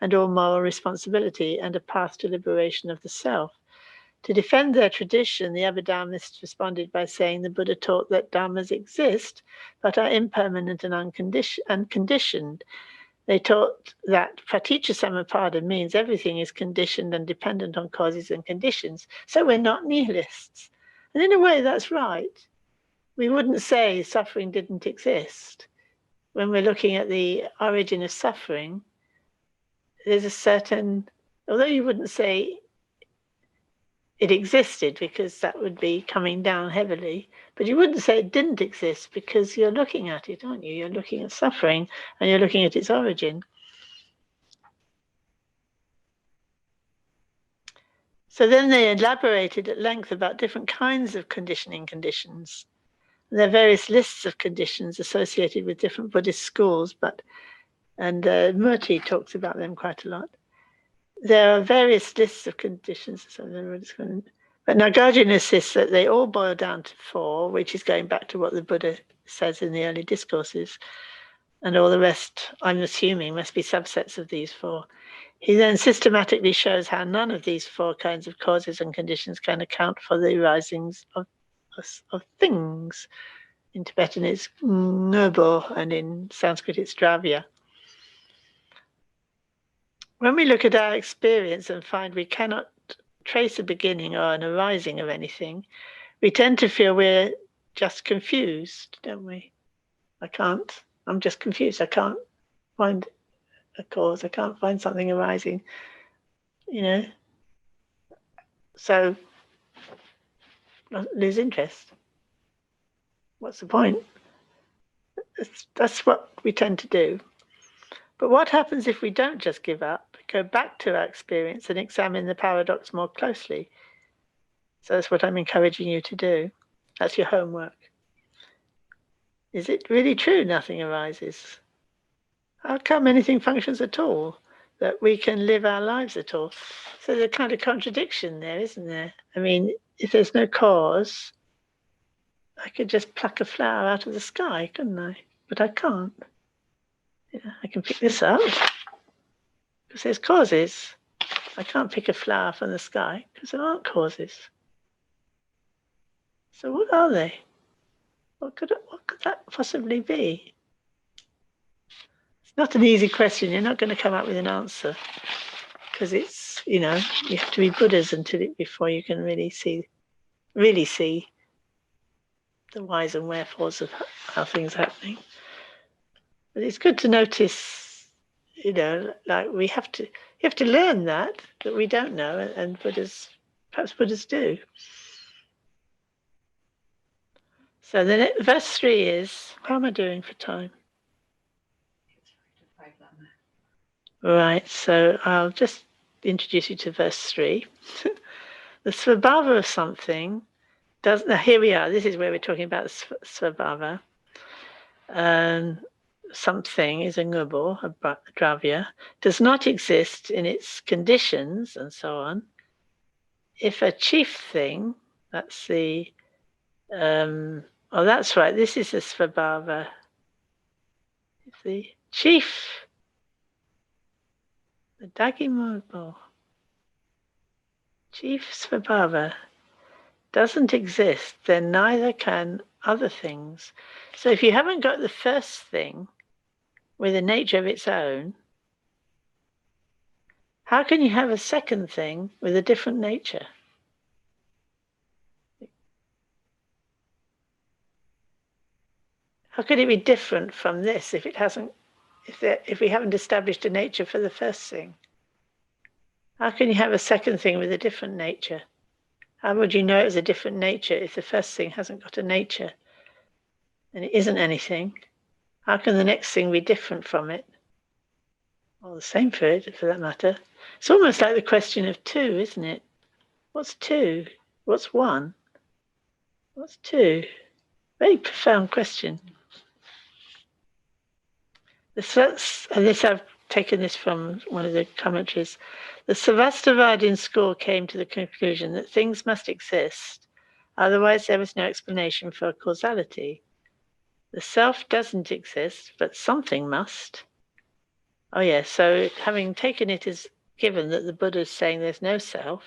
and all moral responsibility and a path to liberation of the self. To defend their tradition, the Abhidharmists responded by saying the Buddha taught that dharmas exist but are impermanent and unconditioned. They taught that praticca samuppada means everything is conditioned and dependent on causes and conditions, so we're not nihilists. And in a way, that's right. We wouldn't say suffering didn't exist. When we're looking at the origin of suffering, there's a certain, although you wouldn't say it existed because that would be coming down heavily, but you wouldn't say it didn't exist because you're looking at it, aren't you? You're looking at suffering and you're looking at its origin. So then they elaborated at length about different kinds of conditioning conditions. There are various lists of conditions associated with different Buddhist schools, and Murti talks about them quite a lot. There are various lists of conditions, but Nagarjuna insists that they all boil down to 4, which is going back to what the Buddha says in the early discourses, and all the rest, I'm assuming, must be subsets of these 4. He then systematically shows how none of these 4 kinds of causes and conditions can account for the arisings of things. In Tibetan it's Ngöbo, and in Sanskrit it's Dravya. When we look at our experience and find we cannot trace a beginning or an arising of anything, we tend to feel we're just confused, don't we? I'm just confused. I can't find a cause. I can't find something arising, So lose interest. What's the point? That's what we tend to do. But what happens if we don't just give up, go back to our experience and examine the paradox more closely? So that's what I'm encouraging you to do. That's your homework. Is it really true nothing arises? How come anything functions at all? That we can live our lives at all? So there's a kind of contradiction there, isn't there? I mean, if there's no cause, I could just pluck a flower out of the sky, couldn't I? But I can't. I can pick this up because there's causes. I can't pick a flower from the sky because there aren't causes. So what are they? What could that possibly be? It's not an easy question. You're not going to come up with an answer because it's, you have to be Buddhas before you can really see the whys and wherefores of how things are happening. But it's good to notice, like you have to learn that we don't know, and perhaps Buddhas do. So then verse 3 is, how am I doing for time? Right, so I'll just introduce you to verse 3. The svabhava of something now here we are, this is where we're talking about svabhava. Something is a ngubbo, a dravya, does not exist in its conditions and so on. If a chief thing, that's the, that's right, this is the svabhava. The chief, the dagimurbo, chief svabhava doesn't exist, then neither can other things. So if you haven't got the first thing with a nature of its own, how can you have a second thing with a different nature? How could it be different from this if we haven't established a nature for the first thing? How can you have a second thing with a different nature? How would you know it's a different nature if the first thing hasn't got a nature and it isn't anything? How can the next thing be different from it? Or the same for it, for that matter. It's almost like the question of two, isn't it? What's two? What's one? What's two? Very profound question. And this I've taken this from one of the commentaries. The Sarvastivadin school came to the conclusion that things must exist, otherwise there was no explanation for causality. The self doesn't exist, but something must. Oh yeah, so having taken it as given that the Buddha is saying there's no self,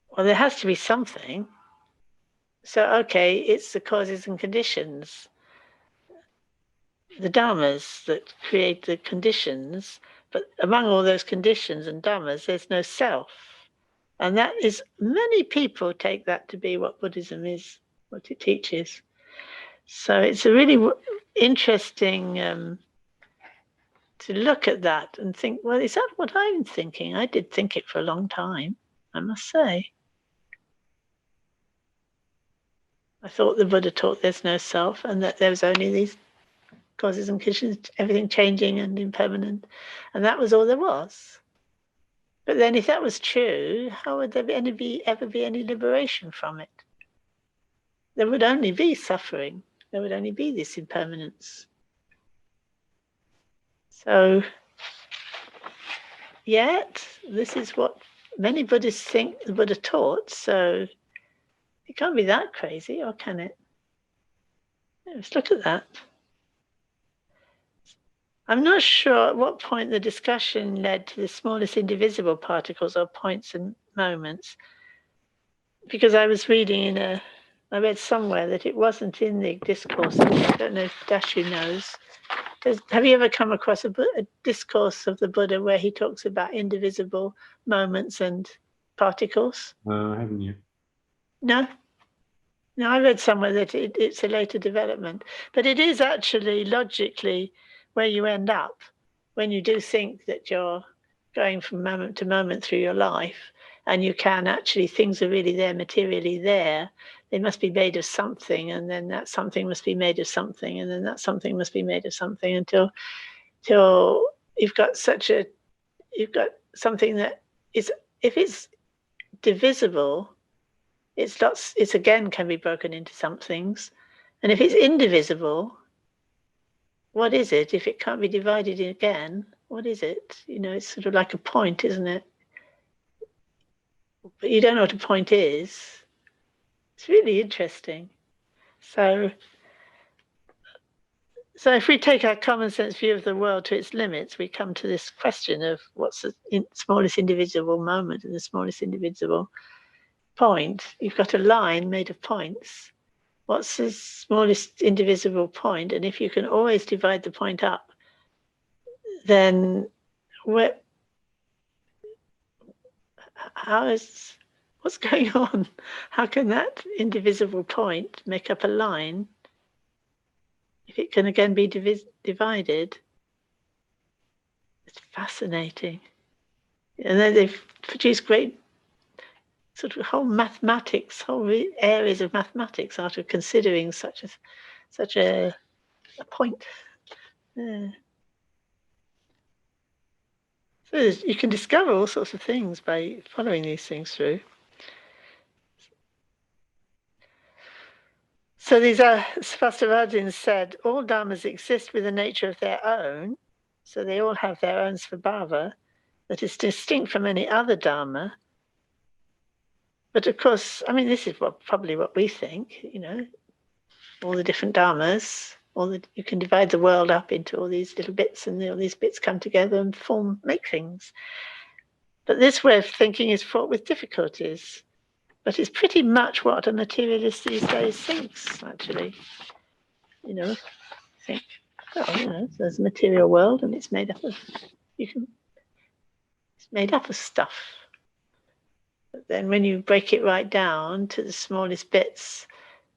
well, there has to be something. So, okay, it's the causes and conditions, the dhammas that create the conditions, but among all those conditions and dhammas, there's no self. And that is, many people take that to be what Buddhism is, what it teaches. So it's a really interesting to look at that and think, well, is that what I'm thinking? I did think it for a long time, I must say. I thought the Buddha taught there's no self and that there was only these causes and conditions, everything changing and impermanent, and that was all there was. But then if that was true, how would there ever be any liberation from it? There would only be suffering. There would only be this impermanence. So, yet, this is what many Buddhists think the Buddha taught, so it can't be that crazy, or can it? Let's look at that. I'm not sure at what point the discussion led to the smallest indivisible particles or points and moments, because I was reading I read somewhere that it wasn't in the discourse. I don't know if Dashu knows. Have you ever come across a discourse of the Buddha where he talks about indivisible moments and particles? Haven't you? No? No, I read somewhere that it's a later development. But it is actually logically where you end up when you do think that you're going from moment to moment through your life, and you can actually, things are really there, materially there. They must be made of something, and then that something must be made of something, and then that something must be made of something until you've got something that is, if it's divisible, it's again can be broken into some things. And if it's indivisible, what is it? If it can't be divided again, what is it? It's sort of like a point, isn't it? But you don't know what a point is. It's really interesting. So if we take our common sense view of the world to its limits, we come to this question of what's the smallest indivisible moment and the smallest indivisible point. You've got a line made of points. What's the smallest indivisible point? And if you can always divide the point up, then what's going on? How can that indivisible point make up a line if it can again be divided? It's fascinating. And then they've produced great sort of whole mathematics, whole areas of mathematics out of considering such a point. Yeah. So you can discover all sorts of things by following these things through. So these Svastivadins said all dharmas exist with a nature of their own, so they all have their own svabhava that is distinct from any other dharma. But of course, I mean, this is probably what we think, you know, all the different dharmas, you can divide the world up into all these little bits, and all these bits come together and make things. But this way of thinking is fraught with difficulties. But it's pretty much what a materialist these days thinks, actually. You know, think, well, you know, there's a material world and it's made up of stuff. But then when you break it right down to the smallest bits,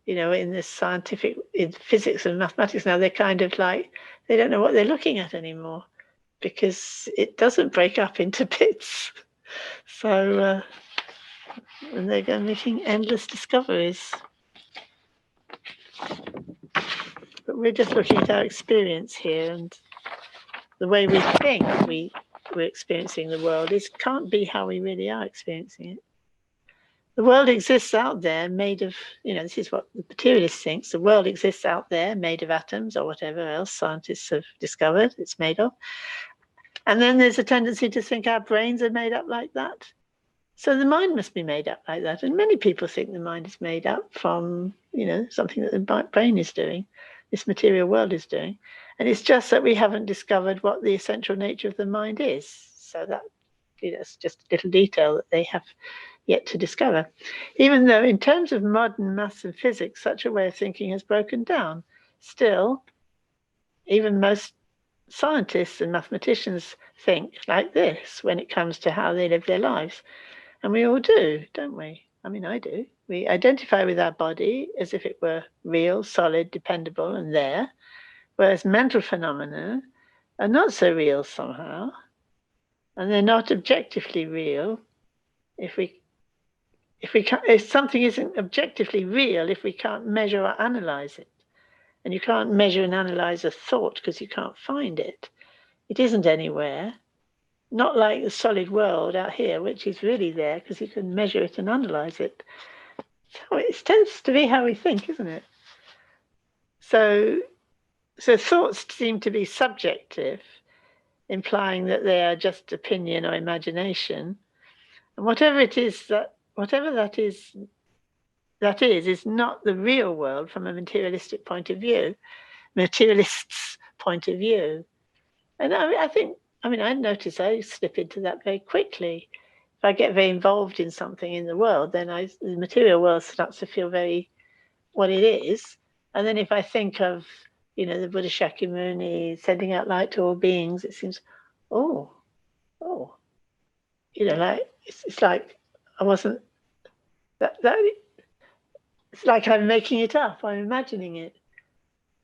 you know, in physics and mathematics now, they're kind of like, they don't know what they're looking at anymore because it doesn't break up into bits. So, and they're going making endless discoveries. But we're just looking at our experience here, and the way we think we're experiencing the world can't be how we really are experiencing it. The world exists out there made of, you know, this is what the materialist thinks, the world exists out there made of atoms or whatever else scientists have discovered it's made of. And then there's a tendency to think our brains are made up like that. So the mind must be made up like that. And many people think the mind is made up from, you know, something that the brain is doing, this material world is doing. And it's just that we haven't discovered what the essential nature of the mind is. So that, you know, it's just a little detail that they have yet to discover. Even though in terms of modern maths and physics, such a way of thinking has broken down, still, even most scientists and mathematicians think like this when it comes to how they live their lives. And we all do, don't we? I mean, I do. We identify with our body as if it were real, solid, dependable, and there, whereas mental phenomena are not so real somehow, and they're not objectively real. If something isn't objectively real, if we can't measure or analyze it, and you can't measure and analyze a thought because you can't find it, it isn't anywhere. Not like the solid world out here, which is really there because you can measure it and analyze it. So it tends to be how we think, isn't it? So thoughts seem to be subjective, implying that they are just opinion or imagination. And whatever that is not the real world from a materialistic point of view, materialist's point of view. And I notice I slip into that very quickly. If I get very involved in something in the world, then the material world starts to feel very what it is. And then if I think of, you know, the Buddha Shakyamuni sending out light to all beings, it seems, you know, like it's like I wasn't that it's like I'm making it up, I'm imagining it.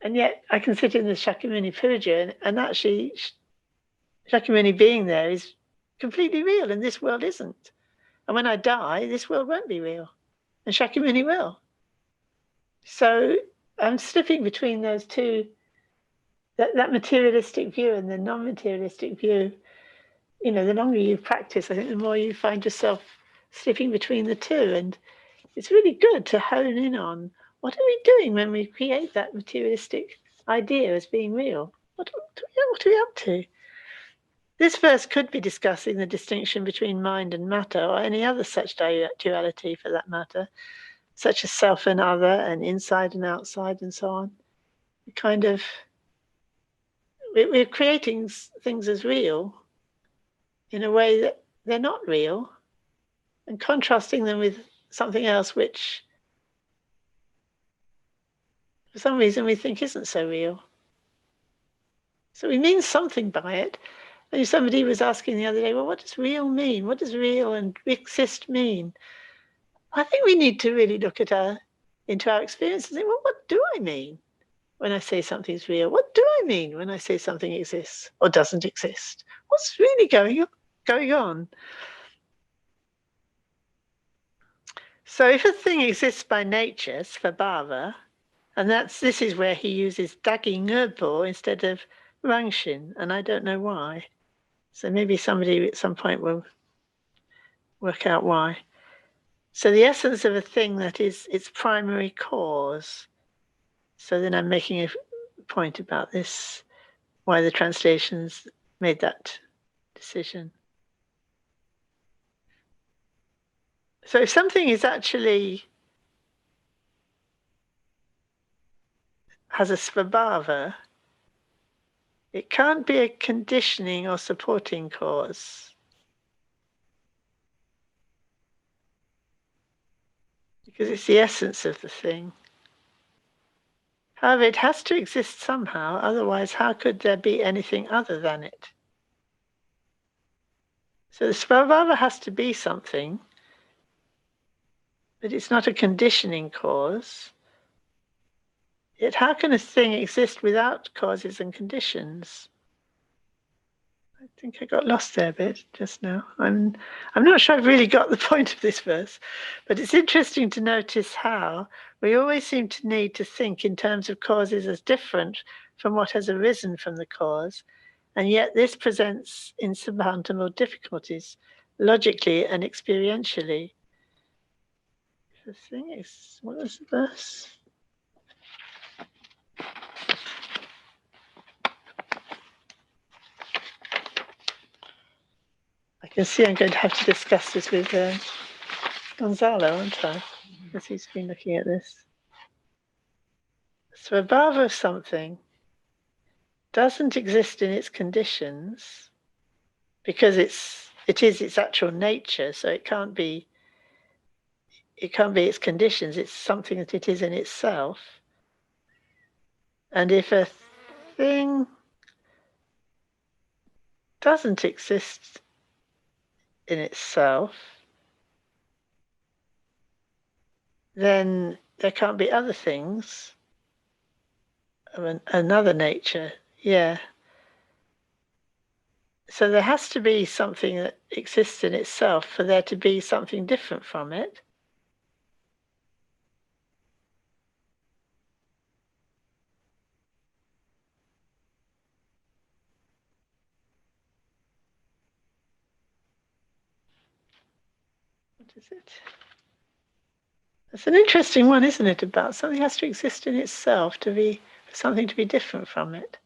And yet I can sit in the Shakyamuni Puja and actually Shakyamuni being there is completely real, and this world isn't. And when I die, this world won't be real, and Shakyamuni will. So I'm slipping between those two, that materialistic view and the non-materialistic view. You know, the longer you practice, I think the more you find yourself slipping between the two. And it's really good to hone in on what are we doing when we create that materialistic idea as being real? What are we up to? This verse could be discussing the distinction between mind and matter, or any other such duality for that matter, such as self and other, and inside and outside, and so on. We're creating things as real in a way that they're not real, and contrasting them with something else which, for some reason, we think isn't so real. So we mean something by it, And somebody was asking the other day, well, what does real mean? What does real and exist mean? I think we need to really look into our experience and think, well, what do I mean when I say something's real? What do I mean when I say something exists or doesn't exist? What's really going on? So if a thing exists by nature, svabhava, and this is where he uses dagi ngurpo instead of rangshin, and I don't know why. So maybe somebody at some point will work out why. So the essence of a thing that is its primary cause. So then I'm making a point about this, why the translations made that decision. So if something is actually has a svabhava, it can't be a conditioning or supporting cause. Because it's the essence of the thing. However, it has to exist somehow, otherwise how could there be anything other than it? So the svabhava has to be something, but it's not a conditioning cause. Yet how can a thing exist without causes and conditions? I think I got lost there a bit just now. I'm not sure I've really got the point of this verse, but it's interesting to notice how we always seem to need to think in terms of causes as different from what has arisen from the cause, and yet this presents insurmountable difficulties logically and experientially. The thing is, what was the verse? I can see I'm going to have to discuss this with Gonzalo, aren't I? Because he's been looking at this. Svabhava of something doesn't exist in its conditions because it is its actual nature, so it can't be its conditions, it's something that it is in itself. And if a thing doesn't exist in itself, then there can't be other things of another nature. Yeah. So there has to be something that exists in itself for there to be something different from it. What is it? It's an interesting one, isn't it, about something has to exist in itself for something to be different from it.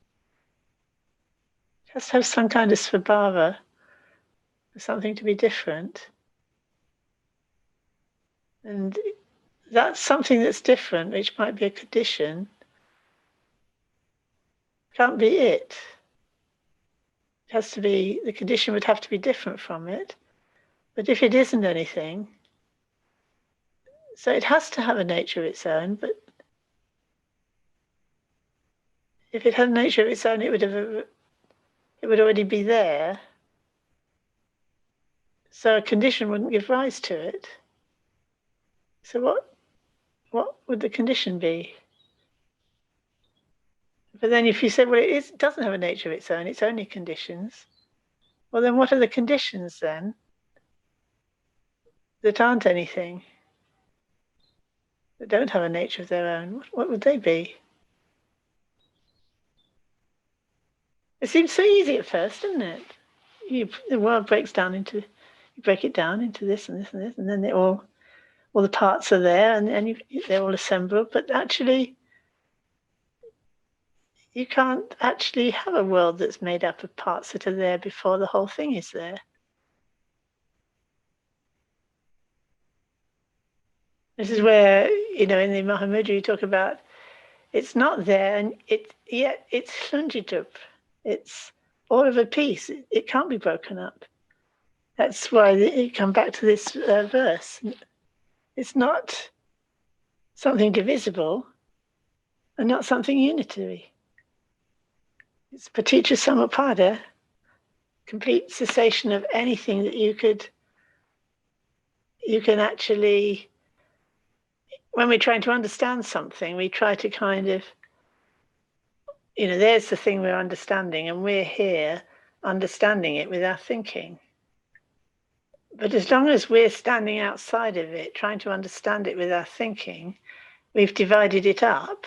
It has to have some kind of svabhava for something to be different. And that's something that's different, which might be a condition, can't be it. It has to be, the condition would have to be different from it. But if it isn't anything, so it has to have a nature of its own, but if it had a nature of its own, it would already be there. So a condition wouldn't give rise to it. So what would the condition be? But then if you say, well, it doesn't have a nature of its own, it's only conditions. Well, then what are the conditions then that aren't anything, that don't have a nature of their own? What would they be? It seems so easy at first, doesn't it? The world breaks down into, you break it down into this and this and this, and then all the parts are there, and they're all assembled. But actually, you can't actually have a world that's made up of parts that are there before the whole thing is there. This is where, in the Mahamudra you talk about it's not there, and yet it's Slunjitup. It's all of a piece. It can't be broken up. That's why you come back to this verse. It's not something divisible and not something unitary. It's paticca samuppada. complete cessation of anything that you can actually, when we're trying to understand something, we try to kind of, there's the thing we're understanding, and we're here understanding it with our thinking. But as long as we're standing outside of it, trying to understand it with our thinking, we've divided it up,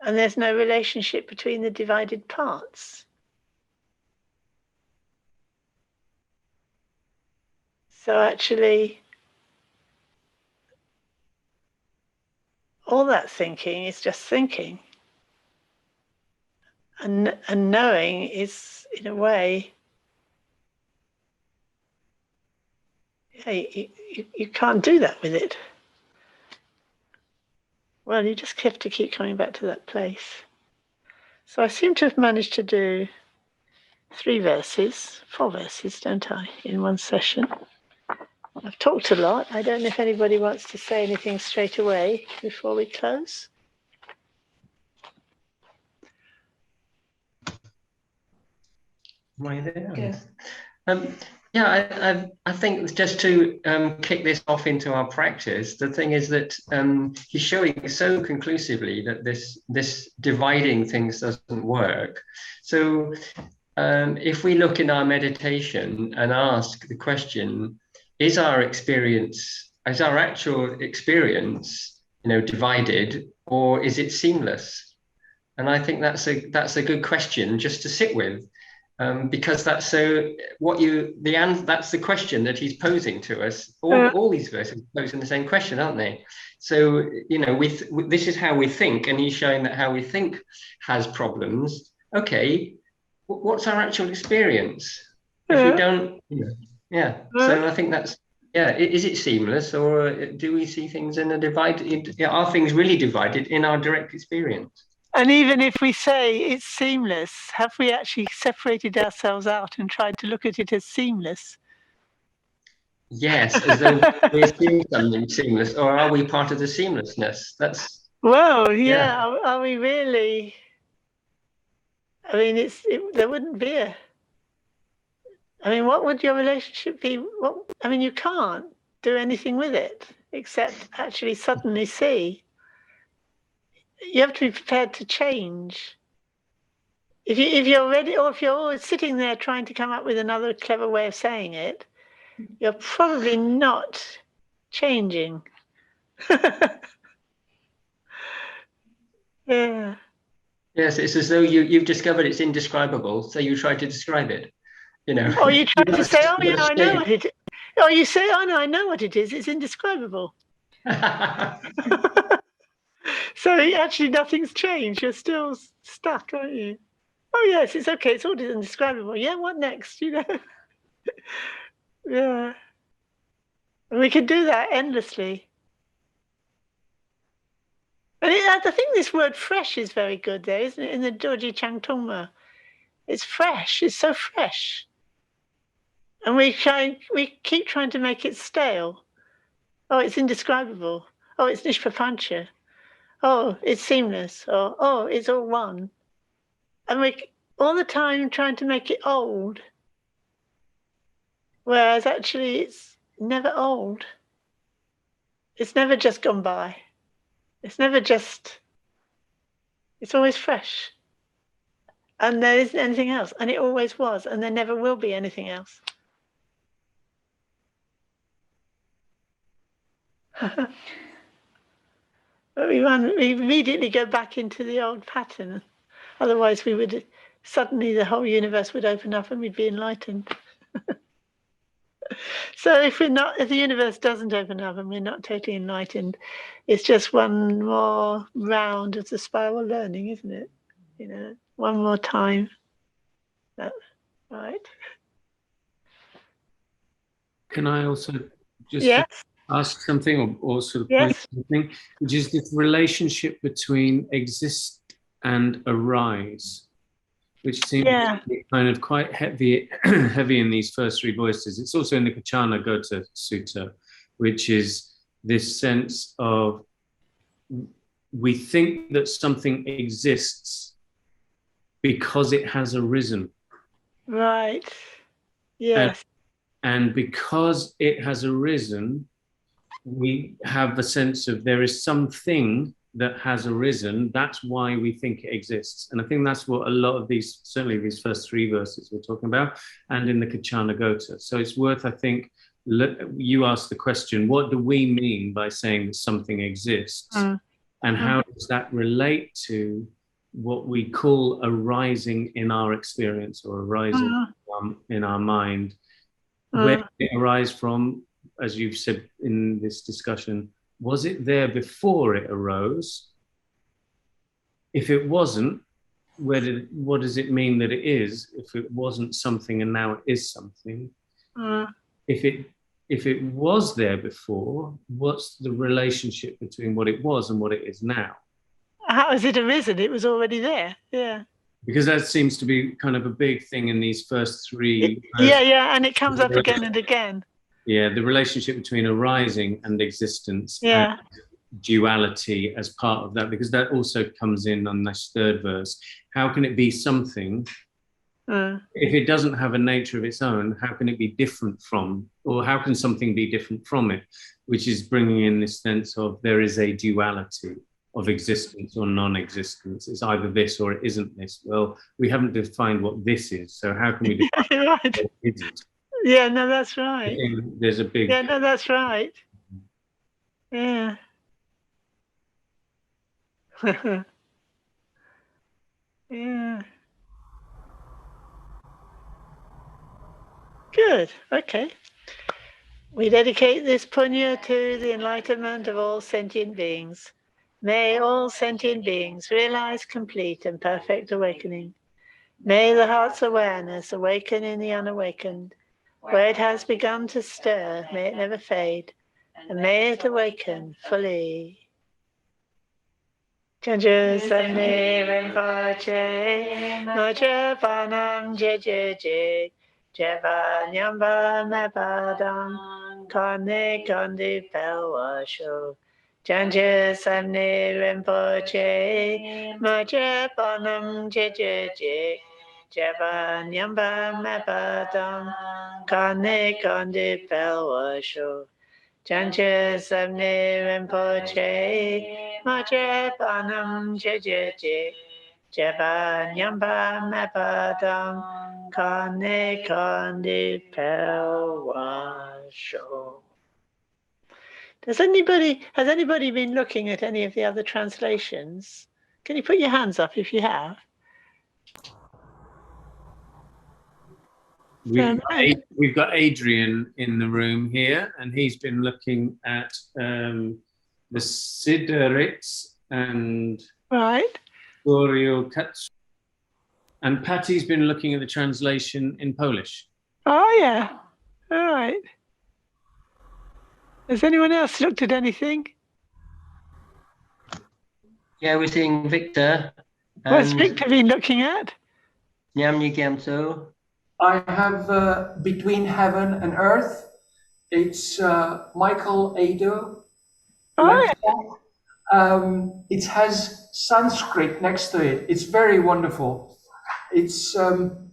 and there's no relationship between the divided parts. So actually, all that thinking is just thinking. And knowing is, in a way, you can't do that with it. Well, you just have to keep coming back to that place. So I seem to have managed to do 4 verses, don't I, in one session. I've talked a lot. I don't know if anybody wants to say anything straight away before we close. Am I there? Yes. I think just to kick this off into our practice, the thing is that he's showing so conclusively that this dividing things doesn't work. So if we look in our meditation and ask the question, is our actual experience, divided, or is it seamless? And I think that's a good question just to sit with. Because that's that's the question that he's posing to us. All these verses posing the same question, aren't they? So this is how we think, and he's showing that how we think has problems. Okay, what's our actual experience? If we don't, So I think that's Is it seamless, or do we see things in a divided? Are things really divided in our direct experience? And even if we say it's seamless, have we actually separated ourselves out and tried to look at it as seamless? Yes, as though we assume something seamless, or are we part of the seamlessness? That's Are we really? I mean, there wouldn't be a. I mean, what would your relationship be? You can't do anything with it except actually suddenly see. You have to be prepared to change. If you're ready, or if you're always sitting there trying to come up with another clever way of saying it, you're probably not changing. Yeah. Yes, it's as though you've discovered it's indescribable, so you try to describe it. Or you try to say, "Oh, yeah, I know what it is." Or you say, "Oh no, I know what it is. It's indescribable." So actually, nothing's changed. You're still stuck, aren't you? Oh yes, it's okay. It's all indescribable. Yeah, what next? Yeah. And we could do that endlessly. And I think this word "fresh" is very good there, isn't it? In the Dorji Changtongma, it's fresh. It's so fresh. And we keep trying to make it stale. Oh, it's indescribable. Oh, it's nishpapancha. Oh, it's seamless. Or oh, it's all one. And we all the time trying to make it old. Whereas actually it's never old. It's never just gone by. It's always fresh. And there isn't anything else. And it always was. And there never will be anything else. But we immediately go back into the old pattern. Otherwise, suddenly the whole universe would open up and we'd be enlightened. So if the universe doesn't open up and we're not totally enlightened, it's just one more round of the spiral learning, isn't it? One more time. Right. Can I also just ask something or sort of point something, which is this relationship between exist and arise, which seems to be kind of quite heavy in these first 3 voices. It's also in the Kachana Gota Sutta, which is this sense of we think that something exists because it has arisen. Right. Yes. And because it has arisen, we have a sense of there is something that has arisen. That's why we think it exists. And I think that's what a lot of these, certainly these first 3 verses we're talking about, and in the Kachana Gota. So it's worth, I think, you asked the question, what do we mean by saying that something exists? And how does that relate to what we call arising in our experience or arising in our mind? Where did it arise from? As you've said in this discussion, was it there before it arose? If it wasn't, what does it mean that it is? If it wasn't something and now it is something? If it was there before, what's the relationship between what it was and what it is now? How has it arisen? It was already there. Yeah. Because that seems to be kind of a big thing in these first 3. Yeah, and it comes up again and again. Yeah, the relationship between arising and existence and duality as part of that, because that also comes in on this 3rd verse. How can it be something if it doesn't have a nature of its own? How can it be different from, or how can something be different from it? Which is bringing in this sense of there is a duality of existence or non-existence. It's either this or it isn't this. Well, we haven't defined what this is, so how can we define right. what is it? Yeah, no, that's right. There's a big... Yeah, no, that's right. Yeah. Yeah. Good. Okay. We dedicate this punya to the enlightenment of all sentient beings. May all sentient beings realize complete and perfect awakening. May the heart's awareness awaken in the unawakened. Where it has begun to stir, may it never fade, and may it awaken fully. Chanju Samne Rinpoche, Moche Panam Jeje, Jeva Nyamba Mepadam, Kone Kondi Pelwasho. Chanju Samne Rinpoche, Moche Panam Jeje, Jeva Nyamba Mepadam, Kone Kondi Pelwasho. Chanche Samne Rinpoche, Mache Panam Jeje, Jeba Nyamba Mepadam, Kane Kondi Pelwasho. Has anybody been looking at any of the other translations? Can you put your hands up if you have? We've got Adrian in the room here, and he's been looking at the Siddharits and Goryeo Katsu. And Patty's been looking at the translation in Polish. Oh, yeah. All right. Has anyone else looked at anything? Yeah, we're seeing Victor. What's Victor been looking at? Nyamni Gyamso. I have Between Heaven and Earth. It's Michael Ado. Oh, yeah. It has Sanskrit next to it. It's very wonderful. It's and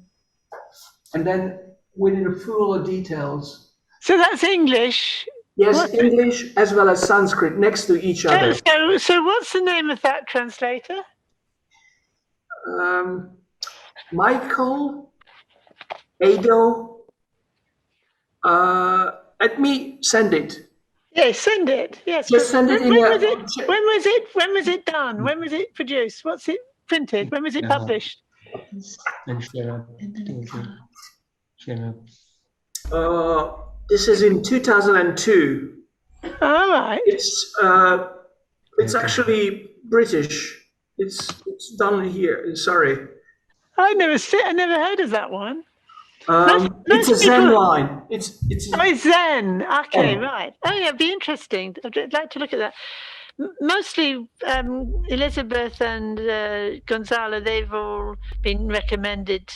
then within the full details. So that's English. Yes, English as well as Sanskrit next to each other. So what's the name of that translator? Michael Ado, let me send it. Yes, send it. Yes. Just send it when was it done? When was it produced? What's it printed? When was it published? This is in 2002. All right. It's actually British. It's done here. Sorry. I never heard of that one. It's a Zen line. It's Zen. Okay, right. Oh, yeah, it'd be interesting. I'd like to look at that. Mostly Elizabeth and Gonzalo, they've all been recommended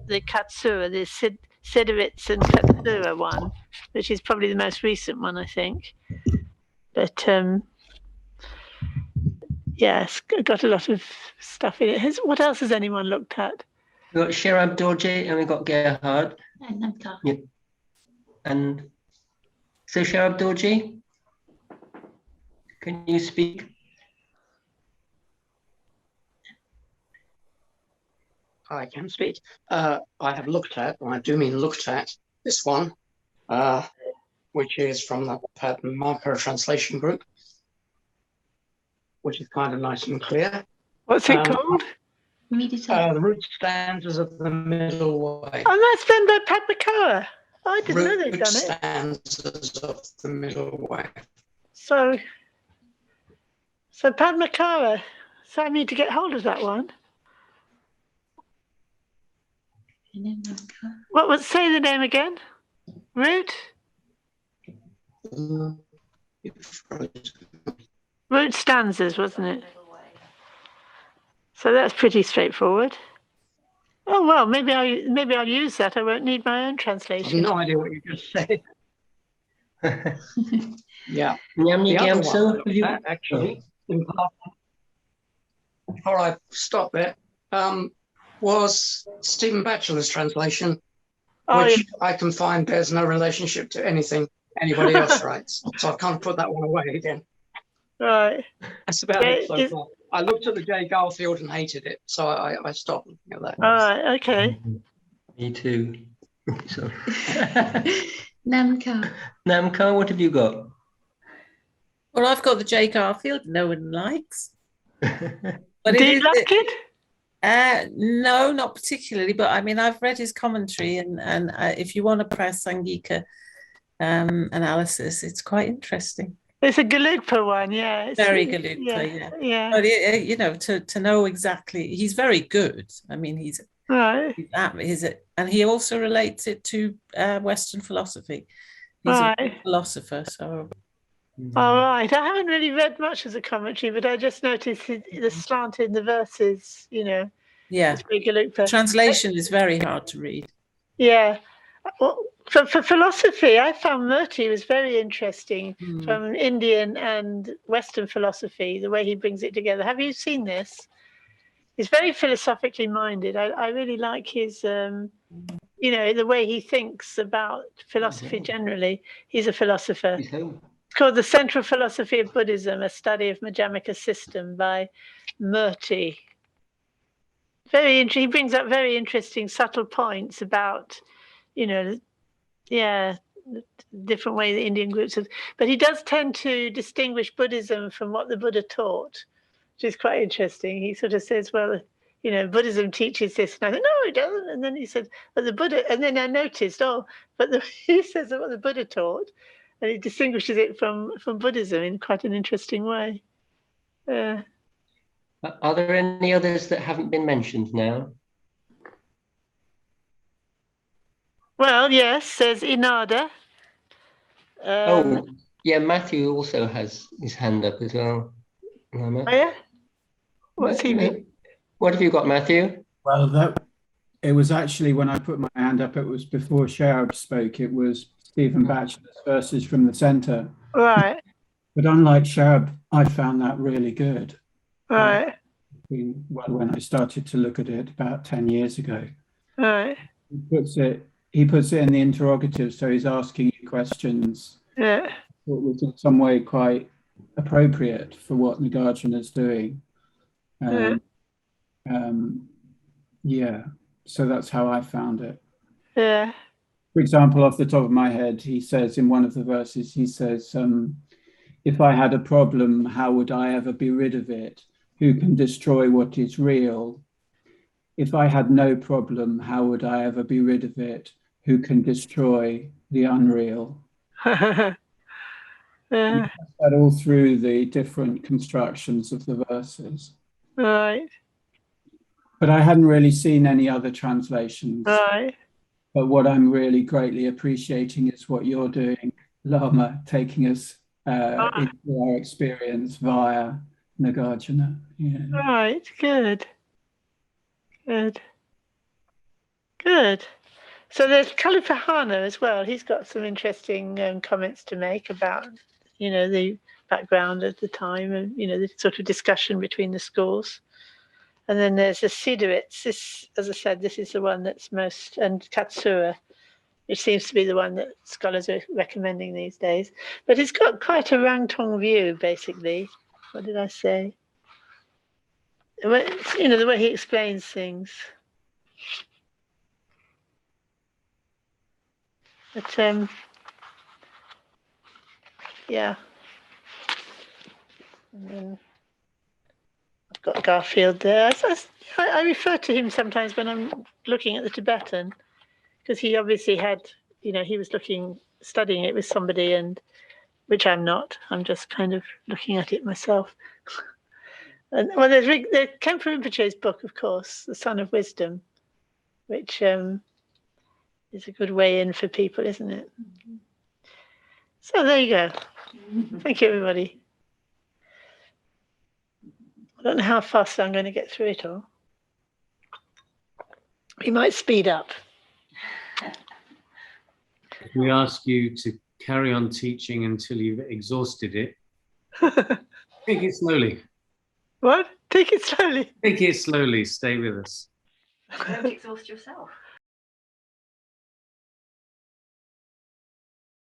the Katsura, the Siddharits and Katsura one, which is probably the most recent one, I think. But yeah, it's got a lot of stuff in it. What else has anyone looked at? We've got Sherab Dorje and we've got Gerhard. Yeah. And so Sharab Dorji, can you speak? I can speak. I have looked at, and I do mean looked at, this one, which is from the Padmarker translation group, which is kind of nice and clear. What's it called? The root stanzas of the middle way. Oh, that's done by Padmakara. I didn't know they'd Root done it. stanzas of the middle way. So Padmakara. So I need to get hold of that one. What would say the name again? Root? Root stanzas, wasn't it? So that's pretty straightforward. Oh well, maybe I'll use that. I won't need my own I translation. have no idea what you just said. Yeah. Nyamni The other one I Gyamso, looked at, actually, in part, before I stop it, was Stephen Batchelor's translation, Oh, which yeah. I can find bears no relationship to anything anybody else writes. So I can't put that one away again. Right. That's about Yeah, it so far. I looked at the J. Garfield and hated it, so I stopped looking at that. All right. Okay. Me too. So, Namka. Namka, what have you got? Well, I've got the J. Garfield no one likes. But Do you like it? No, not particularly. But I mean, I've read his commentary, and if you want to press Sangika analysis, it's quite interesting. It's a Gelugpa one, yeah. It's Very Gelugpa, yeah. But you know, to know exactly, he's very good. I mean, he's right. And he also relates it to Western philosophy. He's a philosopher, so. All right. I haven't really read much of the commentary, but I just noticed the slant in the verses, you know. Yeah. Translation is very hard to read. Yeah. Well, for philosophy, I found Murti was very interesting from Indian and Western philosophy, the way he brings it together. Have you seen this? He's very philosophically minded. I really like his, you know, the way he thinks about philosophy generally. He's a philosopher. It's called The Central Philosophy of Buddhism, a study of Madhyamaka system by Murti. Very interesting. He brings up very interesting, subtle points about, you know, different way the Indian groups have. But he does tend to distinguish Buddhism from what the Buddha taught, which is quite interesting. He sort of says, well, you know, Buddhism teaches this. And I said, no, it doesn't. And then he said, but the Buddha, and then I noticed, he says that what the Buddha taught, and he distinguishes it from Buddhism in quite an interesting way. Are there any others that haven't been mentioned now? Well, yes, says Inada. Oh, yeah, Matthew also has his hand up as well. Oh, yeah? What's he mean? What have you got, Matthew? Well, it was actually when I put my hand up, it was before Sharab spoke. It was Stephen Batchelor's verses from the centre. Right. But unlike Sharab, I found that really good. Right. When I started to look at it about 10 years ago. Right. He puts it in the interrogative, so he's asking you questions. Yeah. What was in some way quite appropriate for what Nagarjuna is doing. Yeah, so that's how I found it. Yeah. For example, off the top of my head, he says in one of the verses, he says, if I had a problem, how would I ever be rid of it? Who can destroy what is real? If I had no problem, how would I ever be rid of it? Who can destroy the unreal? Yeah. That all through the different constructions of the verses. Right. But I hadn't really seen any other translations. Right. But what I'm really greatly appreciating is what you're doing, Lama, taking us into our experience via Nagarjuna. Yeah. Right. Good. Good. Good. So there's Kalupahana as well. He's got some interesting comments to make about, you know, the background at the time and, you know, the sort of discussion between the schools. And then there's the Sidowitz. This, as I said, this is the one that's most, and Katsura. which seems to be the one that scholars are recommending these days. But it's got quite a Rangtong view, basically. What did I say? The way he explains things. But yeah. And then I've got Garfield there. I refer to him sometimes when I'm looking at the Tibetan, because he obviously had, he was studying it with somebody, and which I'm not. I'm just kind of looking at it myself. And well, there's Khenpo Rinpoche's book, of course, The Son of Wisdom, which is a good way in for people, isn't it? So there you go. Thank you, everybody. I don't know how fast I'm going to get through it all. We might speed up. We ask you to carry on teaching until you've exhausted it. Take it slowly. What? Take it slowly. Take it slowly. Stay with us. Don't exhaust yourself.